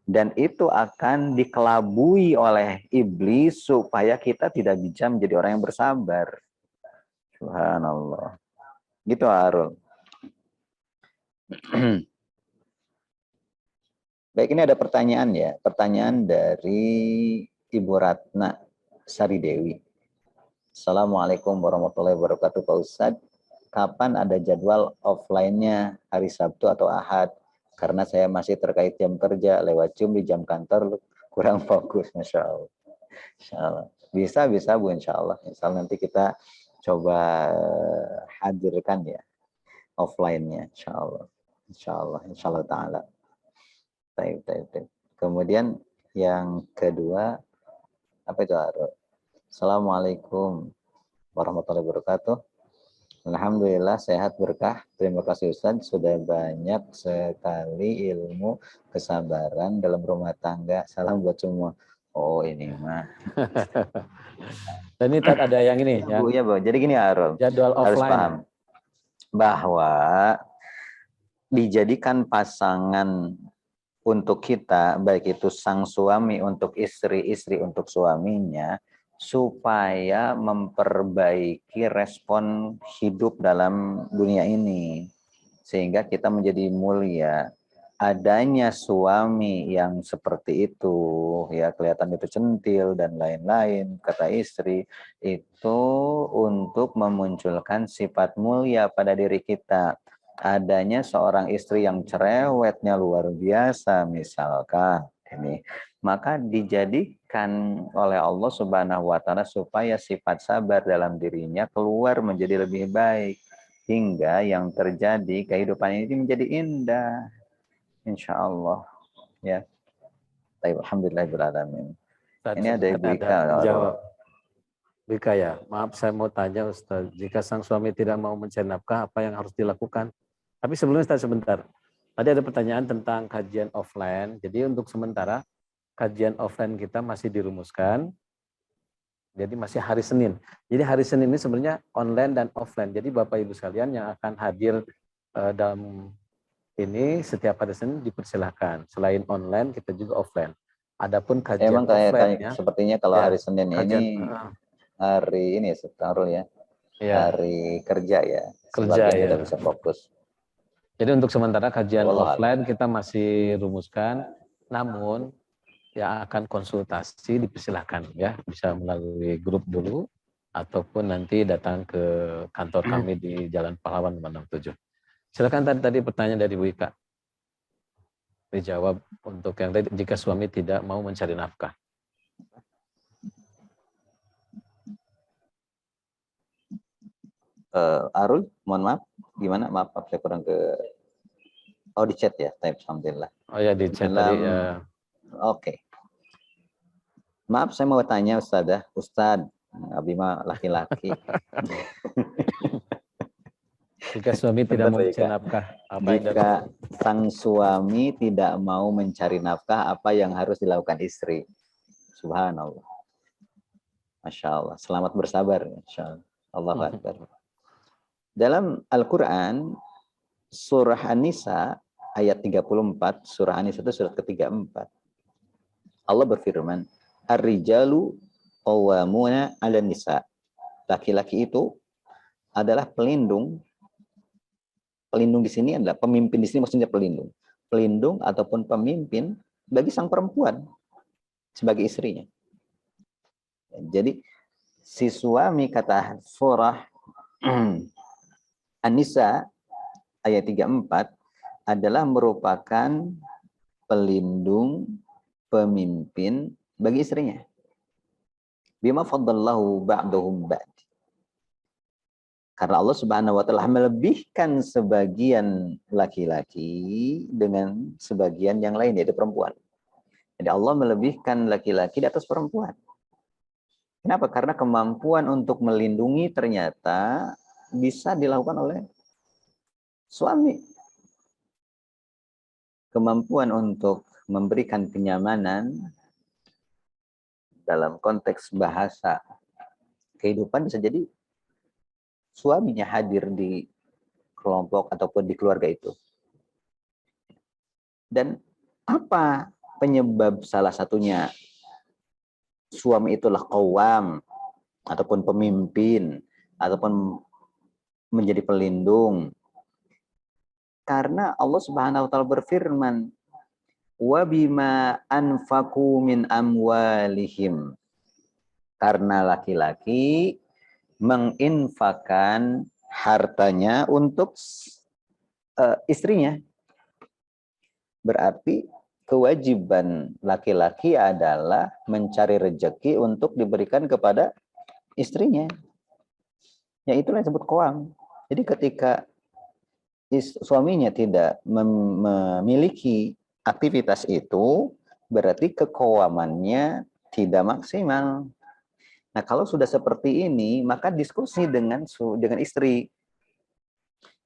Dan itu akan dikelabui oleh iblis supaya kita tidak bisa menjadi orang yang bersabar. Subhanallah. Gitu Harun. Baik, ini ada pertanyaan ya. Pertanyaan dari Ibu Ratna Sari Dewi. Assalamualaikum warahmatullahi wabarakatuh Pak Ustadz. Kapan ada jadwal offline-nya, hari Sabtu atau Ahad? Karena saya masih terkait jam kerja, lewat Zoom di jam kantor kurang fokus, Masya Allah. Insya Allah. Bisa Bu, Insya Allah. Insya Allah nanti kita coba hadirkan ya offline-nya, Insya Allah. Insya Allah Ta'ala. Taib. Kemudian yang kedua, apa itu? Assalamualaikum warahmatullahi wabarakatuh. Alhamdulillah sehat berkah. Terima kasih Ustaz, sudah banyak sekali ilmu kesabaran dalam rumah tangga. Salam buat semua. Oh ini mah. Dan ini ada yang ini. Bu, ya Bu. Jadi gini Arul, jadwal harus offline. paham bahwa dijadikan pasangan untuk kita, baik itu sang suami untuk istri, istri untuk suaminya, supaya memperbaiki respon hidup dalam dunia ini. Sehingga kita menjadi mulia. adanya suami yang seperti itu, ya kelihatan itu centil dan lain-lain, kata istri, itu untuk memunculkan sifat mulia pada diri kita. Adanya seorang istri yang cerewetnya luar biasa, misalkan ini, maka dijadikan oleh Allah Subhanahu wa Ta'ala supaya sifat sabar dalam dirinya keluar menjadi lebih baik, hingga yang terjadi kehidupan ini menjadi indah. Insya Allah, ya. Baik, alhamdulillahirrahmanirrahim. Ustaz, Ini ada Ibu ada Ika. jawab. Bika ya, maaf saya mau tanya Ustaz, jika sang suami tidak mau mencari nafkah, apa yang harus dilakukan? Tapi sebelumnya Ustaz sebentar, tadi ada pertanyaan tentang kajian offline, jadi untuk sementara kajian offline kita masih dirumuskan, jadi masih hari Senin. Jadi hari Senin ini sebenarnya online dan offline, jadi Bapak Ibu sekalian yang akan hadir dalam ini setiap hari Senin dipersilahkan. Selain online, kita juga offline. Adapun kajian Emang kayak offline-nya, sepertinya kalau ya hari Senin kajian ini hari ini Setarul ya, ya hari kerja ya, kerja sebagian ya. tidak bisa fokus. Jadi untuk sementara kajian Wallah offline kita masih rumuskan, namun yang akan konsultasi dipersilahkan ya, bisa melalui grup dulu ataupun nanti datang ke kantor kami di Jalan Pahlawan nomor 67. Silakan tadi pertanyaan dari Bu Ika. Dijawab untuk yang tadi, jika suami tidak mau mencari nafkah. Arul, mohon maaf, gimana? Maaf, saya kurang ke. Oh, di chat ya, alhamdulillah. Oh ya, di chat tadi ya. Oke. Maaf, saya mau tanya Ustadzah. Ustadz, Abi mah laki-laki. Jika suami tidak mau mencari nafkah, apa yang jika sang suami tidak mau mencari nafkah, apa yang harus dilakukan istri? Subhanallah. Masya Allah. Selamat bersabar. Masya Allah. Allahu Akbar. Dalam Al-Quran, surah An-Nisa, ayat 34, surah An-Nisa itu surat ke-34. Allah berfirman, Ar-rijalu qawwamuna 'alan nisa. Laki-laki itu adalah pelindung. Pelindung di sini adalah pemimpin, di sini maksudnya pelindung. Pelindung ataupun pemimpin bagi sang perempuan sebagai istrinya. Jadi si suami, kata surah An-Nisa ayat 34 adalah merupakan pelindung, pemimpin bagi istrinya. Bima faddallahu ba'dahum ba'd. Karena Allah Subhanahu wa Ta'ala melebihkan sebagian laki-laki dengan sebagian yang lain, yaitu perempuan. Jadi Allah melebihkan laki-laki di atas perempuan. Kenapa? Karena kemampuan untuk melindungi ternyata bisa dilakukan oleh suami. Kemampuan untuk memberikan kenyamanan dalam konteks bahasa kehidupan bisa jadi suaminya hadir di kelompok ataupun di keluarga itu. Dan apa penyebab salah satunya suami itulah qawwam ataupun pemimpin ataupun menjadi pelindung? Karena Allah Subhanahu wa Ta'ala berfirman, wa bima anfaqu min amwalihim. Karena laki-laki menginfakkan hartanya untuk istrinya. Berarti kewajiban laki-laki adalah mencari rezeki untuk diberikan kepada istrinya. Ya itulah yang disebut qawam. Jadi ketika suaminya tidak memiliki aktivitas itu, berarti keqawamannya tidak maksimal. Nah, kalau sudah seperti ini, maka diskusi dengan istri.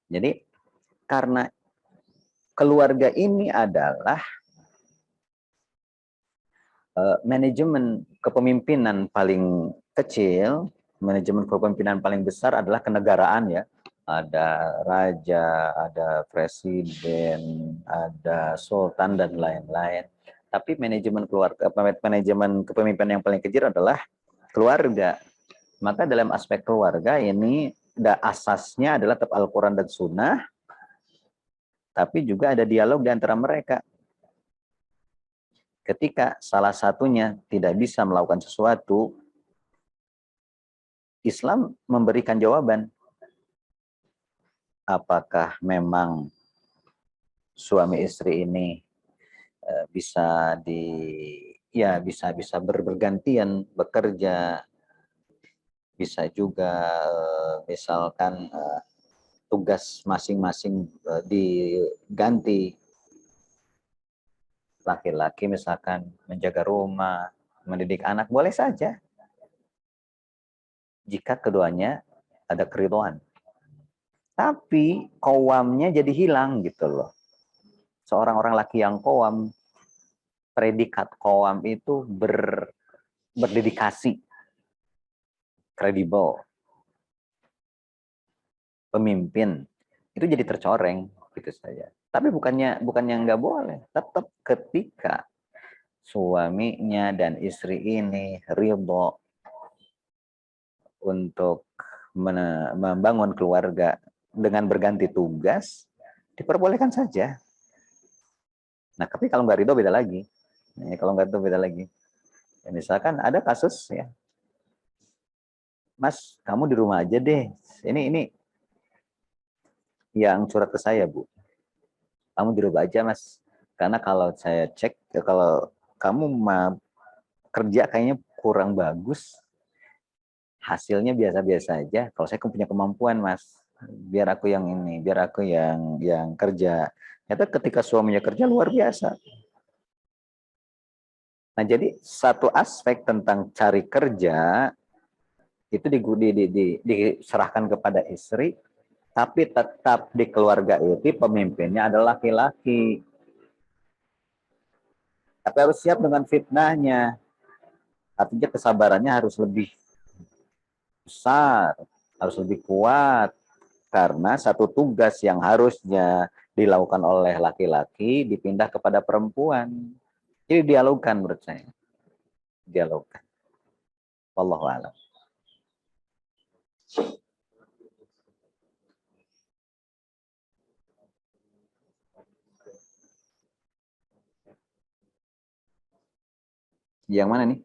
Jadi, karena keluarga ini adalah manajemen kepemimpinan paling kecil, manajemen kepemimpinan paling besar adalah kenegaraan ya. Ada raja, ada presiden, ada sultan dan lain-lain. Tapi manajemen keluarga, manajemen kepemimpinan yang paling kecil adalah keluarga. Maka dalam aspek keluarga ini asasnya adalah tetap Al-Quran dan Sunnah. tapi juga ada dialog di antara mereka. Ketika salah satunya tidak bisa melakukan sesuatu, Islam memberikan jawaban. Apakah memang suami istri ini bisa bisa bergantian bekerja, bisa juga misalkan tugas masing-masing diganti. Laki-laki misalkan menjaga rumah, mendidik anak, boleh saja jika keduanya ada keridhaan. Tapi qawamnya jadi hilang gitu loh. Seorang orang laki yang qawam, predikat qawam itu berdedikasi, kredibel, pemimpin, itu jadi tercoreng gitu saja. Tapi bukannya nggak boleh, tetap ketika suaminya dan istri ini ridho untuk membangun keluarga dengan berganti tugas, diperbolehkan saja. Nah, tapi kalau nggak ridho beda lagi. Kalau nggak itu beda lagi. Ya, misalkan ada kasus ya, Mas, kamu di rumah aja deh. Ini yang surat ke saya, Bu. Kamu di rumah aja, Mas. Karena kalau saya cek, kalau kamu kerja kayaknya kurang bagus, hasilnya biasa-biasa aja. Kalau saya punya kemampuan, Mas, biar aku yang kerja. Ternyata ketika suaminya kerja luar biasa. Nah, jadi satu aspek tentang cari kerja itu diserahkan kepada istri, tapi tetap di keluarga itu pemimpinnya adalah laki-laki. Tapi harus siap dengan fitnahnya. Artinya kesabarannya harus lebih besar, harus lebih kuat. Karena satu tugas yang harusnya dilakukan oleh laki-laki dipindah kepada perempuan. Jadi dialogkan menurut saya. Dialogkan. Wallahu a'lam. Yang mana nih?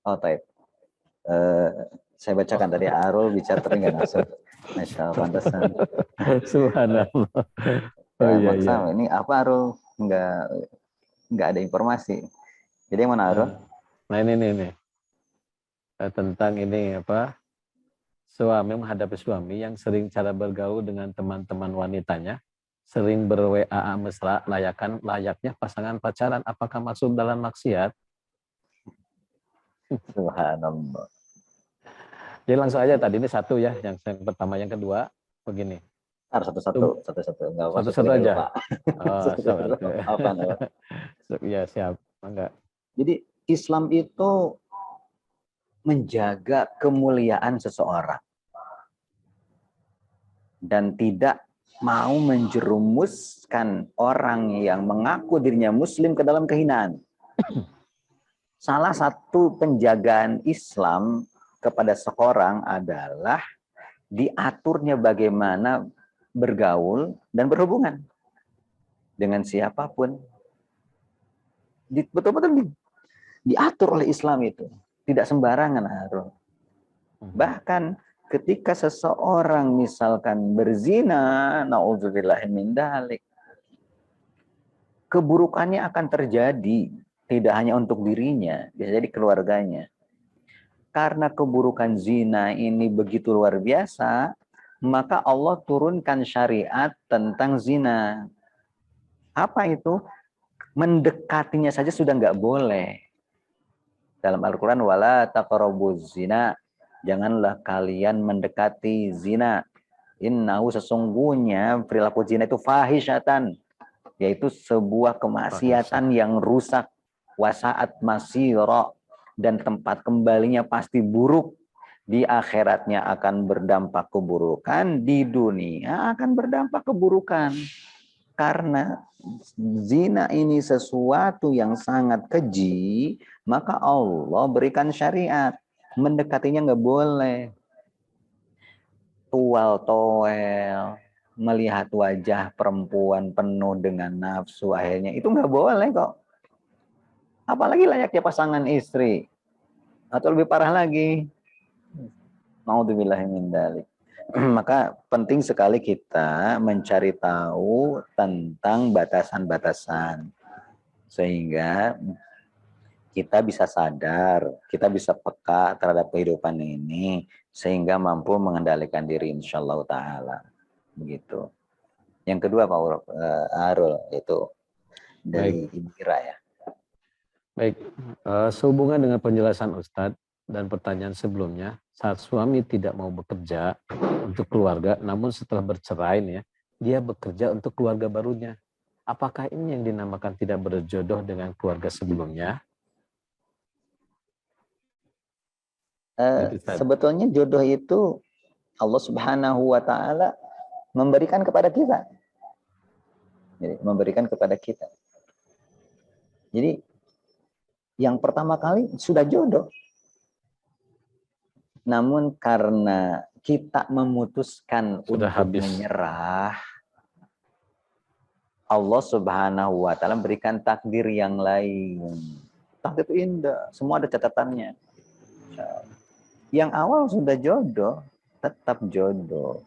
Oh, taib. Saya bacakan tadi Arul bicara tapi nggak masuk. Masya Allah, pantesan. Subhanallah. Oh Ya, iya, iya. maksa, ini apa Arul? Nggak ada informasi. Jadi yang mana Arul? Nah ini. Tentang ini apa? Suami menghadapi suami yang sering cara bergaul dengan teman-teman wanitanya, sering ber-WA mesra layaknya pasangan pacaran, apakah masuk dalam maksiat? Subhanallah. Jadi langsung aja tadi ini satu ya, yang pertama, yang kedua begini. Harus satu-satu, nggak masuk Satu-satu aja. lupa. Oh, Apa? Ya siap, enggak. Jadi Islam itu menjaga kemuliaan seseorang dan tidak mau menjerumuskan orang yang mengaku dirinya Muslim ke dalam kehinaan. Salah satu penjagaan Islam kepada seorang adalah diaturnya bagaimana bergaul dan berhubungan dengan siapapun. Betul-betul diatur oleh Islam itu. Tidak sembarangan, Harun. Bahkan ketika seseorang misalkan berzina, na'udzubillahi min dzalik, keburukannya akan terjadi. Tidak hanya untuk dirinya, bisa jadi keluarganya. Karena keburukan zina ini begitu luar biasa, maka Allah turunkan syariat tentang zina. Apa itu? Mendekatinya saja sudah nggak boleh. Dalam Al-Quran, wala taqrabuz zina, janganlah kalian mendekati zina. Innahu, sesungguhnya perilaku zina itu fahisyatan, yaitu sebuah kemaksiatan yang rusak. Wasaat masira, dan tempat kembalinya pasti buruk. di akhiratnya akan berdampak keburukan, di dunia akan berdampak keburukan. Karena zina ini sesuatu yang sangat keji, maka Allah berikan syariat. Mendekatinya nggak boleh. Tual toel, melihat wajah perempuan penuh dengan nafsu, akhirnya itu nggak boleh kok. Apalagi layaknya pasangan istri. Atau lebih parah lagi, naudzubillahi min dzalik. Maka penting sekali kita mencari tahu tentang batasan-batasan sehingga kita bisa sadar, kita bisa peka terhadap kehidupan ini sehingga mampu mengendalikan diri insyaallah taala. Begitu. Yang kedua Pak Arul itu dari Baik, Ibu Ira ya. baik. Sehubungan dengan penjelasan Ustadz dan pertanyaan sebelumnya, saat suami tidak mau bekerja untuk keluarga, namun setelah bercerai nih ya, dia bekerja untuk keluarga barunya. Apakah ini yang dinamakan tidak berjodoh dengan keluarga sebelumnya? Gitu, Ustadz. Sebetulnya jodoh itu Allah Subhanahu wa taala memberikan kepada kita. Jadi memberikan kepada kita. Jadi yang pertama kali sudah jodoh. Namun karena kita memutuskan Sudah untuk habis. menyerah, Allah Subhanahu wa taala berikan takdir yang lain. Takdir itu indah, semua ada catatannya. Yang awal sudah jodoh, tetap jodoh.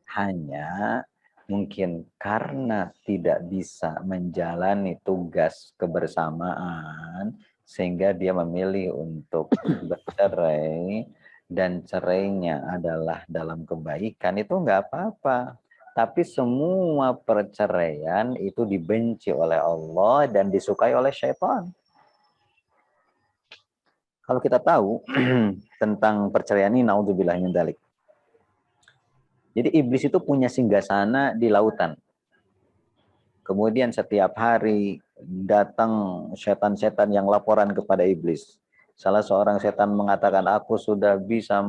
Hanya mungkin karena tidak bisa menjalani tugas kebersamaan, sehingga dia memilih untuk bercerai, dan cerainya adalah dalam kebaikan, itu nggak apa-apa. Tapi semua perceraian itu dibenci oleh Allah dan disukai oleh syaitan. Kalau kita tahu tentang perceraian ini, naudzubillah min dzalik. Jadi iblis itu punya singgasana di lautan. Kemudian setiap hari datang setan-setan yang laporan kepada iblis. Salah seorang setan mengatakan, aku sudah bisa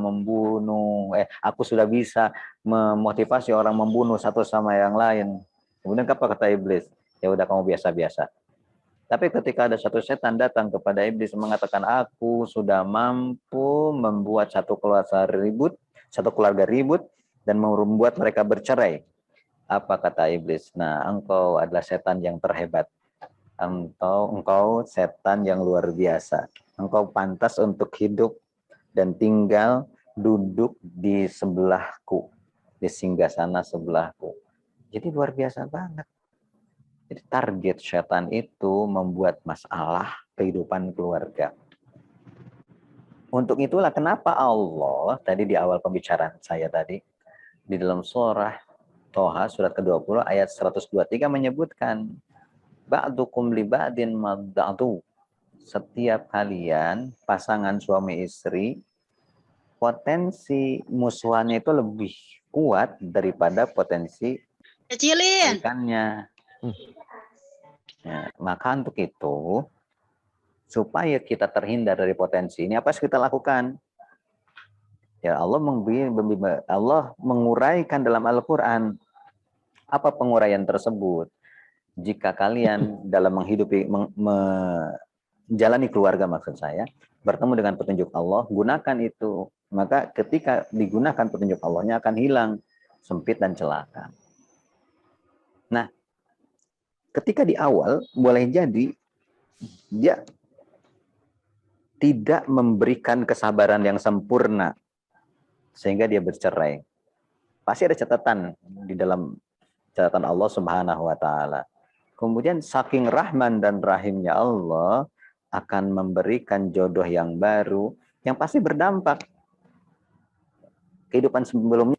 aku sudah bisa memotivasi orang membunuh satu sama yang lain. Kemudian apa kata iblis? Ya udah, kamu biasa-biasa. Tapi ketika ada satu setan datang kepada iblis mengatakan, aku sudah mampu membuat satu keluarga ribut dan membuat mereka bercerai. Apa kata iblis? Nah, engkau adalah setan yang terhebat. Engkau setan yang luar biasa. Engkau pantas untuk hidup dan tinggal duduk di sebelahku, di singgasana sebelahku. Jadi luar biasa banget. Jadi target setan itu membuat masalah kehidupan keluarga. Untuk itulah kenapa Allah, tadi di awal pembicaraan saya tadi, di dalam surah Toha surat ke-20 ayat 123 menyebutkan, ba'dukum li ba'din mad'adu. Setiap kalian, pasangan suami istri, potensi musuhannya itu lebih kuat daripada potensi Kecilin. kebaikannya. Ya, maka untuk itu, supaya kita terhindar dari potensi ini, apa yang kita lakukan? Ya, Allah menguraikan dalam Al-Quran. Apa penguraian tersebut? Jika kalian dalam menjalani keluarga, maksud saya, bertemu dengan petunjuk Allah, gunakan itu. Maka ketika digunakan petunjuk Allahnya akan hilang sempit dan celaka. Nah, ketika di awal boleh jadi dia tidak memberikan kesabaran yang sempurna sehingga dia bercerai. Pasti ada catatan di dalam catatan Allah Subhanahu wa taala. Kemudian saking rahman dan rahimnya Allah akan memberikan jodoh yang baru yang pasti berdampak. Kehidupan sebelumnya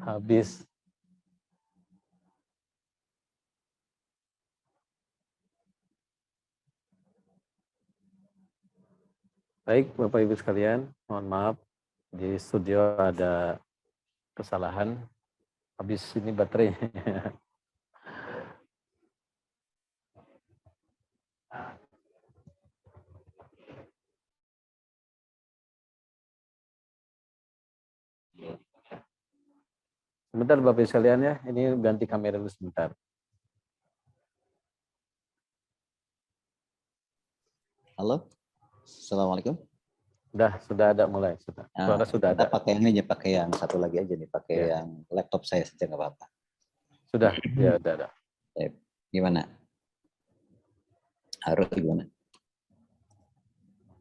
Habis. Baik, Bapak Ibu sekalian, mohon maaf di studio ada kesalahan. Habis ini baterainya. Sebentar Bapak Ibu sekalian ya, ini ganti kamera dulu sebentar. Halo, assalamualaikum. Sudah ada mulai. Suara sudah Kita ada. pakai ini aja, pakai yang satu lagi aja nih, pakai Ya. yang laptop saya saja nggak apa-apa. Sudah, ya udah ada. Gimana? Harus gimana?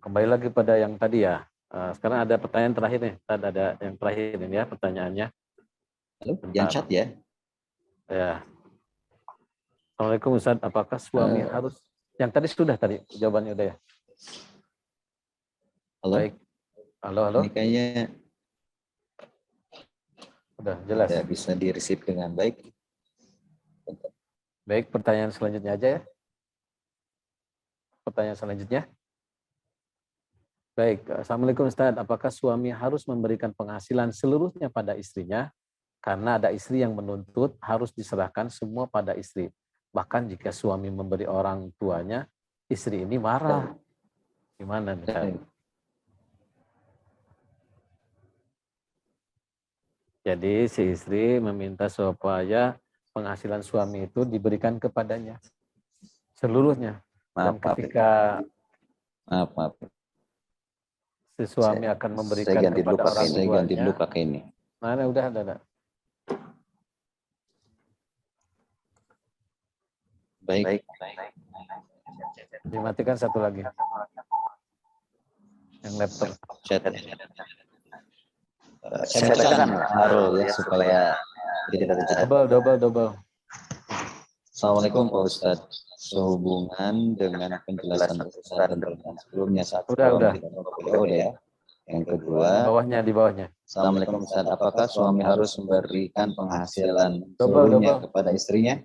Kembali lagi pada yang tadi ya. Sekarang ada pertanyaan terakhir nih. Tadi ada yang terakhir ini ya pertanyaannya. Halo, yang chat ya? Ya. Assalamualaikum Ustaz, apakah suami harus? Yang tadi sudah tadi jawabannya udah ya. Halo. Baik. Halo. Ini kayaknya Udah jelas. tidak bisa di-receive dengan baik. Baik, pertanyaan selanjutnya aja ya. Pertanyaan selanjutnya. Baik, Assalamualaikum Ustaz, apakah suami harus memberikan penghasilan seluruhnya pada istrinya? Karena ada istri yang menuntut harus diserahkan semua pada istri. Bahkan jika suami memberi orang tuanya, istri ini marah. Gimana nih? Jadi si istri meminta supaya penghasilan suami itu diberikan kepadanya. Seluruhnya. Dan ketika maaf. Si suami akan memberikan saya ganti kepada dulu orang saya tuanya. ganti dulu pakai ini. Mana udah ada. Baik. Dimatikan satu lagi. Yang laptop. Chat. Saya bacakan Harul ya supaya tidak terjadi. Double. Assalamualaikum Pak Ustadz. Sehubungan dengan penjelasan Ustadz dan pertanyaan sebelumnya Udah. Ya. Yang kedua, Di bawahnya. Assalamualaikum Ustadz. Apakah suami harus memberikan penghasilan Double. seluruhnya kepada istrinya?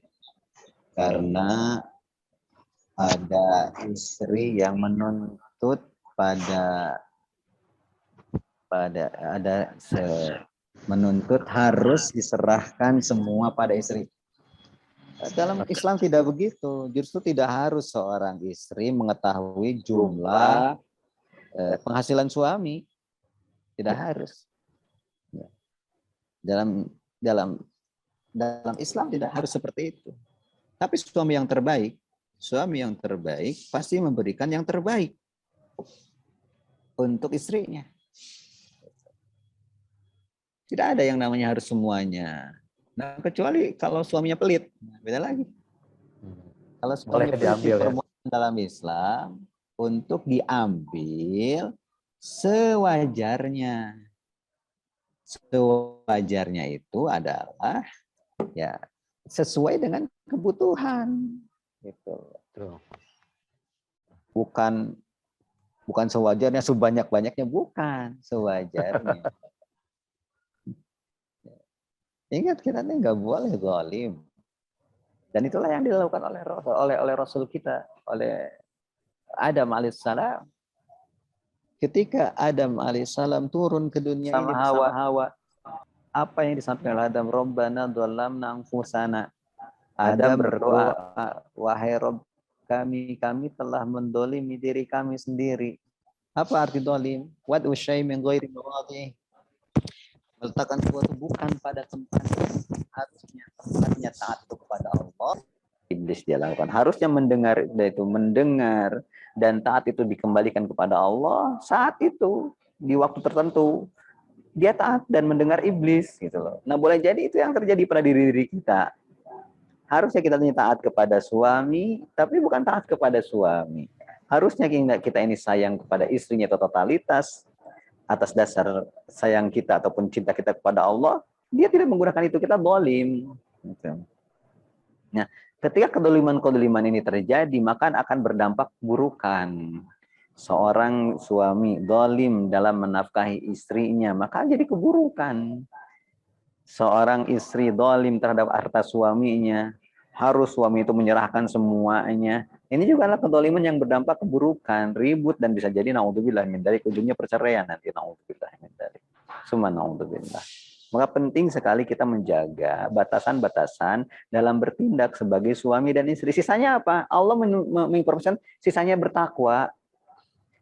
Karena ada istri yang menuntut menuntut harus diserahkan semua pada istri. Dalam Islam tidak begitu. Justru tidak harus seorang istri mengetahui jumlah penghasilan suami. Tidak harus. Dalam Islam tidak harus seperti itu. Tapi suami yang terbaik pasti memberikan yang terbaik untuk istrinya. Tidak ada yang namanya harus semuanya. Nah, kecuali kalau suaminya pelit, beda lagi. Kalau suaminya pelit diperbolehkan dalam Islam untuk diambil sewajarnya. Sewajarnya itu adalah ya sesuai dengan kebutuhan, gitu. Bukan sewajarnya, sebanyak-banyaknya, bukan, sewajarnya. Ingat, kita ini nggak boleh zalim. Dan itulah yang dilakukan oleh Rasul kita, oleh Adam alaihissalam. Ketika Adam alaihissalam turun ke dunia ini bersama Hawa, apa yang disampaikan oleh Adam? Rabbana dzalamna anfusana. Adam berdoa, wahai Rabb kami telah mendolimi diri kami sendiri. Apa arti dolim? What usyai min ghairi mawadi. Meletakkan sesuatu bukan pada tempatnya taat kepada Allah. Iblis dia lakukan. Harusnya mendengar dan taat itu dikembalikan kepada Allah saat itu di waktu tertentu. Dia taat dan mendengar iblis gitu loh. Nah, boleh jadi itu yang terjadi pada diri kita. Harusnya kita taat kepada suami, tapi bukan taat kepada suami. Harusnya kita ini sayang kepada istrinya atau totalitas atas dasar sayang kita ataupun cinta kita kepada Allah. Dia tidak menggunakan itu, kita zalim. Gitu. Nah, ketika kedoliman ini terjadi, maka akan berdampak burukan. Seorang suami zalim dalam menafkahi istrinya, maka jadi keburukan. Seorang istri zalim terhadap harta suaminya, harus suami itu menyerahkan semuanya. Ini juga adalah kedoliman yang berdampak keburukan, ribut, dan bisa jadi naudzubillah min dzalik, ujungnya perceraian nanti, naudzubillah min dzalik. Summa naudzubillah. Maka penting sekali kita menjaga batasan-batasan dalam bertindak sebagai suami dan istri. Sisanya apa? Allah menginformasikan sisanya bertakwa.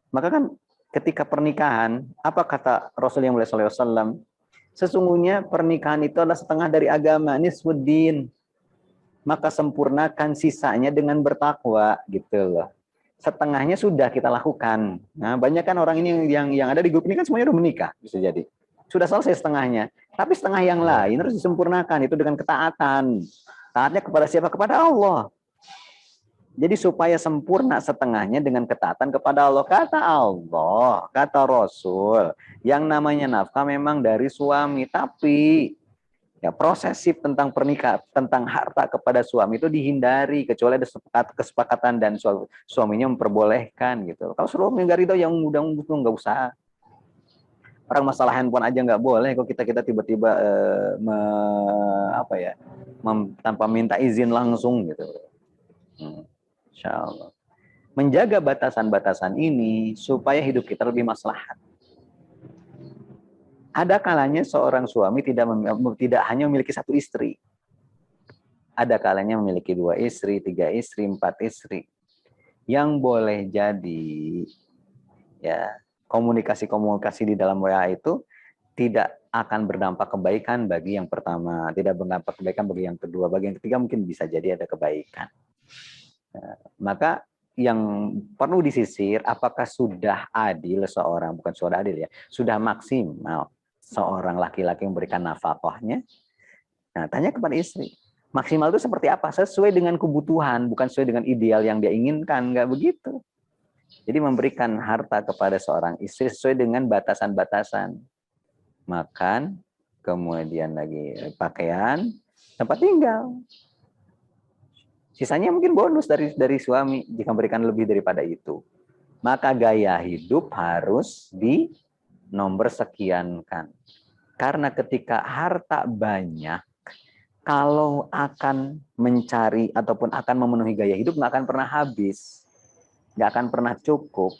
Maka kan ketika pernikahan, apa kata Rasul yang mulia sallallahu alaihi wasallam? Sesungguhnya pernikahan itu adalah setengah dari agama, nisfuddin. Maka sempurnakan sisanya dengan bertakwa gitu loh. Setengahnya sudah kita lakukan. Nah, banyak kan orang ini yang ada di grup ini kan semuanya udah menikah, bisa jadi. Sudah selesai setengahnya. Tapi setengah yang lain harus disempurnakan itu dengan ketaatan. Taatnya kepada siapa? Kepada Allah. Jadi supaya sempurna setengahnya dengan ketaatan kepada Allah. Kata Allah, kata Rasul, yang namanya nafkah memang dari suami, tapi ya prosesif tentang pernikahan, tentang harta kepada suami itu dihindari kecuali ada kesepakatan dan suaminya memperbolehkan gitu. Kalau suami nggak ridho yang mudah nggak usah. Orang masalah handphone aja nggak boleh kok kita tiba-tiba tanpa minta izin langsung gitu. Insya Allah. Menjaga batasan-batasan ini supaya hidup kita lebih maslahat. Ada kalanya seorang suami tidak hanya memiliki satu istri. Ada kalanya memiliki 2 istri, 3 istri, 4 istri. Yang boleh jadi ya komunikasi-komunikasi di dalam WA itu tidak akan berdampak kebaikan bagi yang pertama, tidak berdampak kebaikan bagi yang kedua, bagi yang ketiga mungkin bisa jadi ada kebaikan. Maka yang perlu disisir, apakah sudah adil seorang, bukan sudah adil ya, sudah maksimal seorang laki-laki memberikan nafkahnya? Nah, tanya kepada istri. Maksimal itu seperti apa? Sesuai dengan kebutuhan, bukan sesuai dengan ideal yang dia inginkan, nggak begitu. Jadi memberikan harta kepada seorang istri sesuai dengan batasan-batasan. Makan, kemudian lagi pakaian, tempat tinggal. Sisanya mungkin bonus dari suami jika memberikan lebih daripada itu. Maka gaya hidup harus dinomor sekiankan. Karena ketika harta banyak, kalau akan mencari ataupun akan memenuhi gaya hidup nggak akan pernah habis. Nggak akan pernah cukup.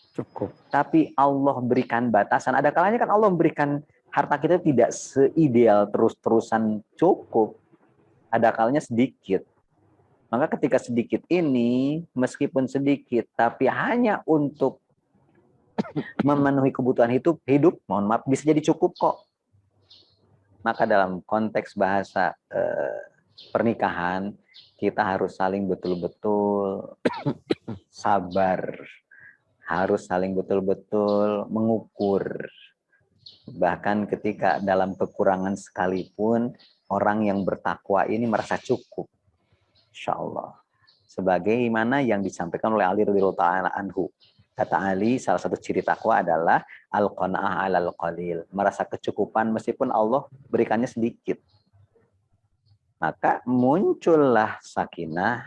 Tapi Allah berikan batasan. Ada kalanya kan Allah memberikan harta kita tidak seideal terus-terusan cukup. Ada kalanya sedikit. Maka ketika sedikit ini, meskipun sedikit, tapi hanya untuk memenuhi kebutuhan hidup, mohon maaf, bisa jadi cukup kok. Maka dalam konteks bahasa pernikahan, kita harus saling betul-betul sabar. Harus saling betul-betul mengukur. Bahkan ketika dalam kekurangan sekalipun, orang yang bertakwa ini merasa cukup. Insya Allah. Sebagaimana yang disampaikan oleh Ali radhiyallahu ta'ala anhu. Kata Ali, salah satu ciri takwa adalah al-qana'ah 'alal qalil. Merasa kecukupan meskipun Allah berikannya sedikit. Maka muncullah sakinah,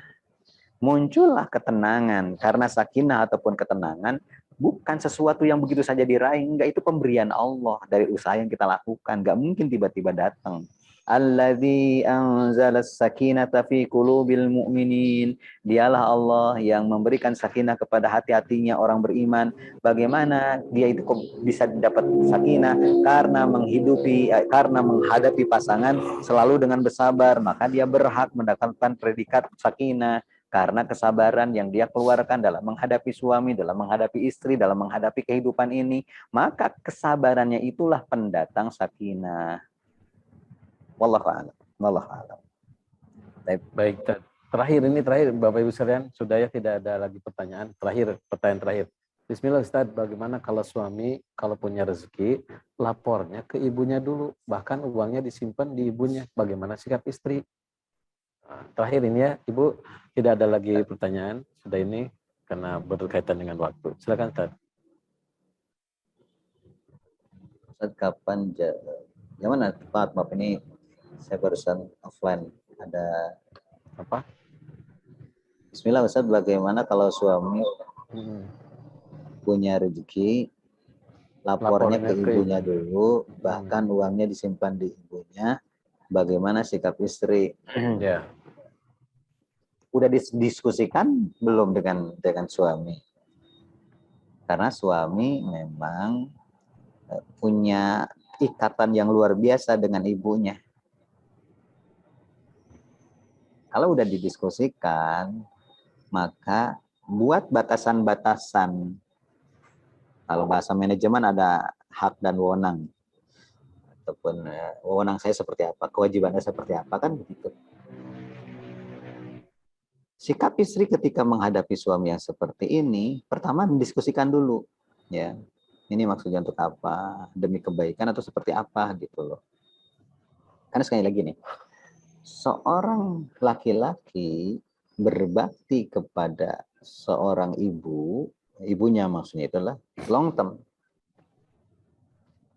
muncullah ketenangan. Karena sakinah ataupun ketenangan bukan sesuatu yang begitu saja diraih. Enggak, itu pemberian Allah dari usaha yang kita lakukan. Enggak mungkin tiba-tiba datang. Alladzi anzalas sakinata fi qulubil mu'minin. Dialah Allah yang memberikan sakinah kepada hati-hatinya orang beriman. Bagaimana dia itu bisa dapat sakinah? Karena menghadapi pasangan selalu dengan bersabar, maka dia berhak mendapatkan predikat sakinah. Karena kesabaran yang dia keluarkan dalam menghadapi suami, dalam menghadapi istri, dalam menghadapi kehidupan ini, maka kesabarannya itulah pendatang sakinah. Wallahu a'lam. Wallahu a'lam. Baik, terakhir Bapak Ibu sekalian, sudah ya, tidak ada lagi pertanyaan. Pertanyaan terakhir. Bismillah Ustaz, bagaimana kalau suami kalau punya rezeki, lapornya ke ibunya dulu, bahkan uangnya disimpan di ibunya. Bagaimana sikap istri? Terakhir ini ya, Ibu, tidak ada lagi pertanyaan. Sudah ini karena berkaitan dengan waktu. Silakan Ustaz. Ustaz, kapan yang mana tepat Bapak ini? Saya barusan offline, ada Apa? Bismillah Ustaz, bagaimana kalau suami punya rezeki, lapornya ke ibunya dulu, bahkan uangnya disimpan di ibunya, bagaimana sikap istri? Ya. Udah didiskusikan belum dengan suami? Karena suami memang punya ikatan yang luar biasa dengan ibunya. Kalau udah didiskusikan, maka buat batasan-batasan. Kalau bahasa manajemen ada hak dan wewenang. ataupun wewenang saya seperti apa, kewajibannya seperti apa, kan begitu. Sikap istri ketika menghadapi suami yang seperti ini, pertama mendiskusikan dulu, ya. Ini maksudnya untuk apa? Demi kebaikan atau seperti apa gitu loh. Karena sekali lagi nih, seorang laki-laki berbakti kepada seorang ibu, ibunya maksudnya itulah long term,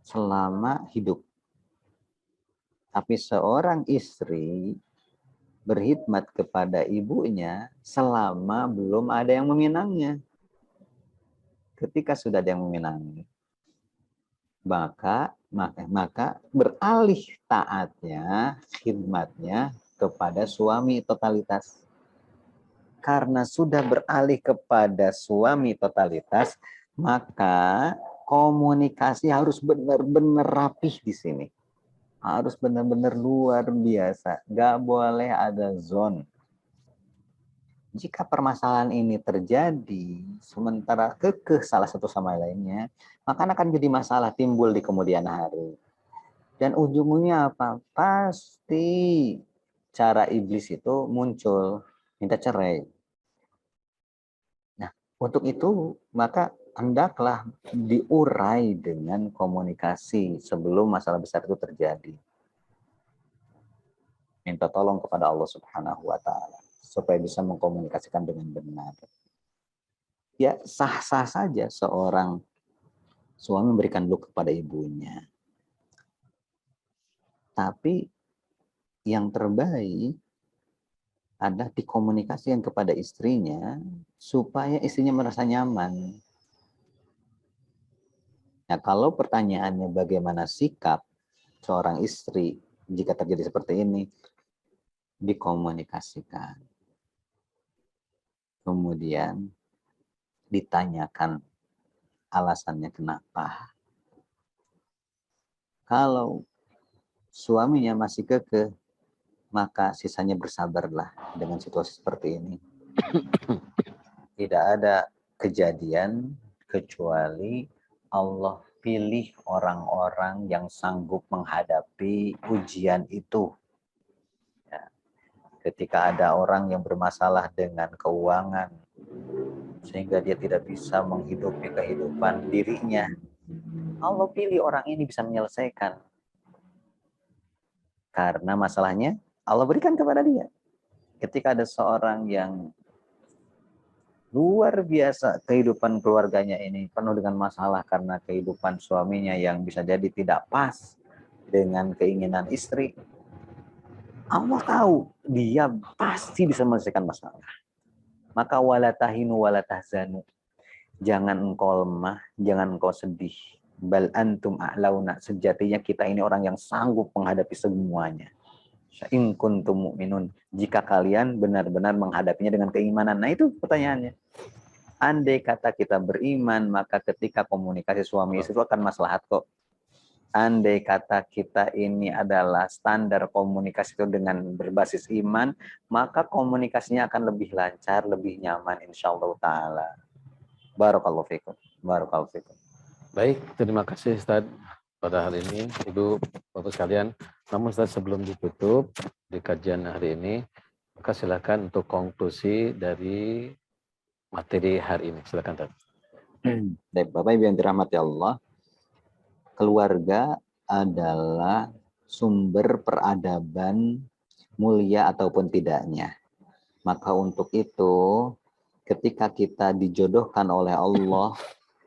selama hidup. Tapi seorang istri berkhidmat kepada ibunya selama belum ada yang meminangnya. Ketika sudah ada yang meminangnya, maka beralih taatnya, khidmatnya kepada suami totalitas. Karena sudah beralih kepada suami totalitas, maka komunikasi harus benar-benar rapih di sini. Harus benar-benar luar biasa. Nggak boleh ada zone. Jika permasalahan ini terjadi, sementara kekeh salah satu sama lainnya, maka akan jadi masalah timbul di kemudian hari. Dan ujungnya apa? Pasti cara iblis itu muncul, minta cerai. Nah, untuk itu, maka hendaklah diurai dengan komunikasi sebelum masalah besar itu terjadi. Minta tolong kepada Allah Subhanahu wa Ta'ala supaya bisa mengkomunikasikan dengan benar. Ya, sah-sah saja seorang suami memberikan look kepada ibunya. Tapi yang terbaik adalah dikomunikasikan kepada istrinya supaya istrinya merasa nyaman. Nah, kalau pertanyaannya bagaimana sikap seorang istri jika terjadi seperti ini, dikomunikasikan. Kemudian ditanyakan alasannya kenapa. Kalau suaminya masih kekeh, maka sisanya bersabarlah dengan situasi seperti ini. Tidak ada kejadian kecuali Allah pilih orang-orang yang sanggup menghadapi ujian itu. Ya. Ketika ada orang yang bermasalah dengan keuangan, sehingga dia tidak bisa menghidupi kehidupan dirinya, Allah pilih orang ini bisa menyelesaikan. Karena masalahnya Allah berikan kepada dia. Ketika ada seorang yang luar biasa kehidupan keluarganya ini penuh dengan masalah karena kehidupan suaminya yang bisa jadi tidak pas dengan keinginan istri, Allah tahu dia pasti bisa menyelesaikan masalah. Maka wala tahinu wala tahzanu. Jangan engkau lemah, jangan engkau sedih. Bal antum a'launa. Sejatinya kita ini orang yang sanggup menghadapi semuanya. In kuntum mu'minun. Jika kalian benar-benar menghadapinya dengan keimanan. Nah, itu pertanyaannya. Andai kata kita beriman, maka ketika komunikasi suami istri itu akan maslahat kok. Andai kata kita ini adalah standar komunikasi itu dengan berbasis iman, maka komunikasinya akan lebih lancar, lebih nyaman insyaallah ta'ala. Barakallahu fikum. Barakallahu fikum. Baik, terima kasih Ustaz pada hal ini, Ibu, Bapak sekalian. Namun Ustaz, sebelum ditutup di kajian hari ini, maka silakan untuk konklusi dari materi hari ini. Silakan Ustaz. Baik, Bapak Ibu yang dirahmati Allah, keluarga adalah sumber peradaban mulia ataupun tidaknya. Maka untuk itu, ketika kita dijodohkan oleh Allah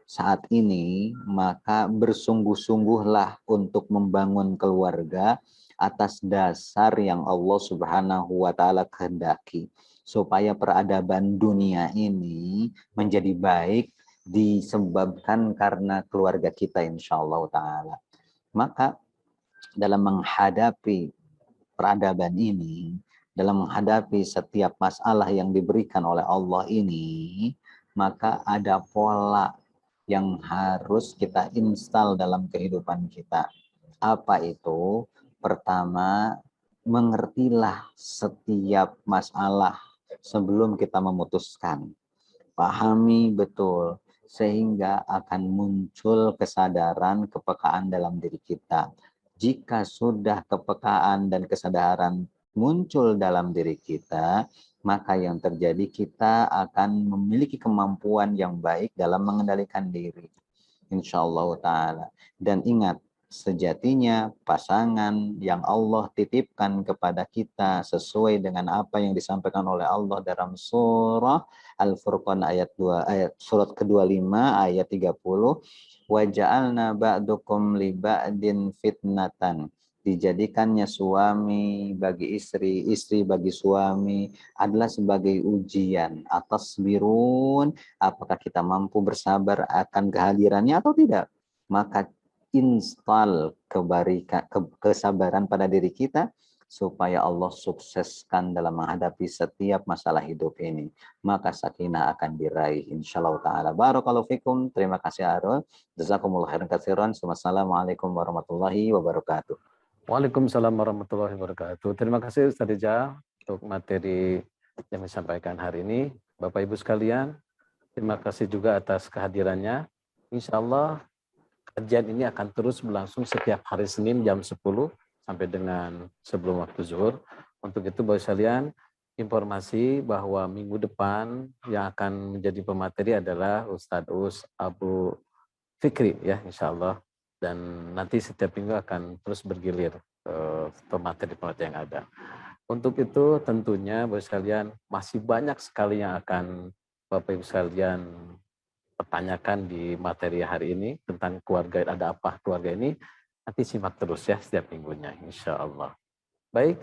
saat ini, maka bersungguh-sungguhlah untuk membangun keluarga atas dasar yang Allah Subhanahu wa Ta'ala kehendaki, supaya peradaban dunia ini menjadi baik disebabkan karena keluarga kita insyaallah ta'ala. Maka dalam menghadapi peradaban ini, dalam menghadapi setiap masalah yang diberikan oleh Allah ini, maka ada pola yang harus kita install dalam kehidupan kita. Apa itu? Pertama, mengertilah setiap masalah sebelum kita memutuskan. Pahami betul, sehingga akan muncul kesadaran, kepekaan dalam diri kita. Jika sudah kepekaan dan kesadaran muncul dalam diri kita, maka yang terjadi kita akan memiliki kemampuan yang baik dalam mengendalikan diri. Insyaallah ta'ala. Dan ingat, sejatinya pasangan yang Allah titipkan kepada kita sesuai dengan apa yang disampaikan oleh Allah dalam surah Al-Furqan ayat 2 ayat surat ke-25 ayat 30, wa ja'alna ba'dukum li ba'din fitnatan. Dijadikannya suami bagi istri, istri bagi suami adalah sebagai ujian. Atas birun, apakah kita mampu bersabar akan kehadirannya atau tidak? Maka install kesabaran pada diri kita supaya Allah sukseskan dalam menghadapi setiap masalah hidup ini. Maka sakinah akan diraih insyaallah ta'ala. Barakallahu fikum. Terima kasih Arul. Jazakumullah khairan katsiran. Wassalamualaikum warahmatullahi wabarakatuh. Waalaikumsalam warahmatullahi wabarakatuh. Terima kasih Ustaz Rijal untuk materi yang disampaikan hari ini. Bapak Ibu sekalian, terima kasih juga atas kehadirannya. Insya Allah kajian ini akan terus berlangsung setiap hari Senin jam 10 sampai dengan sebelum waktu zuhur. Untuk itu Bapak sekalian, informasi bahwa minggu depan yang akan menjadi pemateri adalah Ustadz Abu Fikri ya insya Allah. Dan nanti setiap minggu akan terus bergilir pemateri-pemateri yang ada. Untuk itu tentunya Bapak sekalian masih banyak sekali yang akan Bapak Ibu sekalian pertanyakan di materi hari ini tentang keluarga, ada apa keluarga ini, nanti simak terus ya setiap minggunya insya Allah. Baik,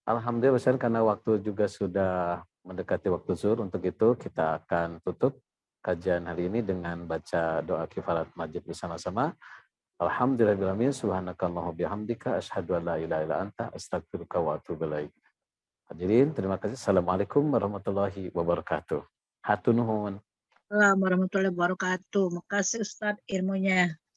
alhamdulillah besar karena waktu juga sudah mendekati waktu zuhur. Untuk itu kita akan tutup kajian hari ini dengan baca doa kifarat masjid bersama-sama. Alhamdulillahirrahmanirrahim. Subhanakallahumma bihamdika asyhadu an la ilaha illa anta astaghfiruka wa atubu ilaik. Hadirin, terima kasih. Assalamualaikum warahmatullahi wabarakatuh. Hatur nuhun. Warahmatullahi wabarakatuh. Makasih Ustadz ilmunya.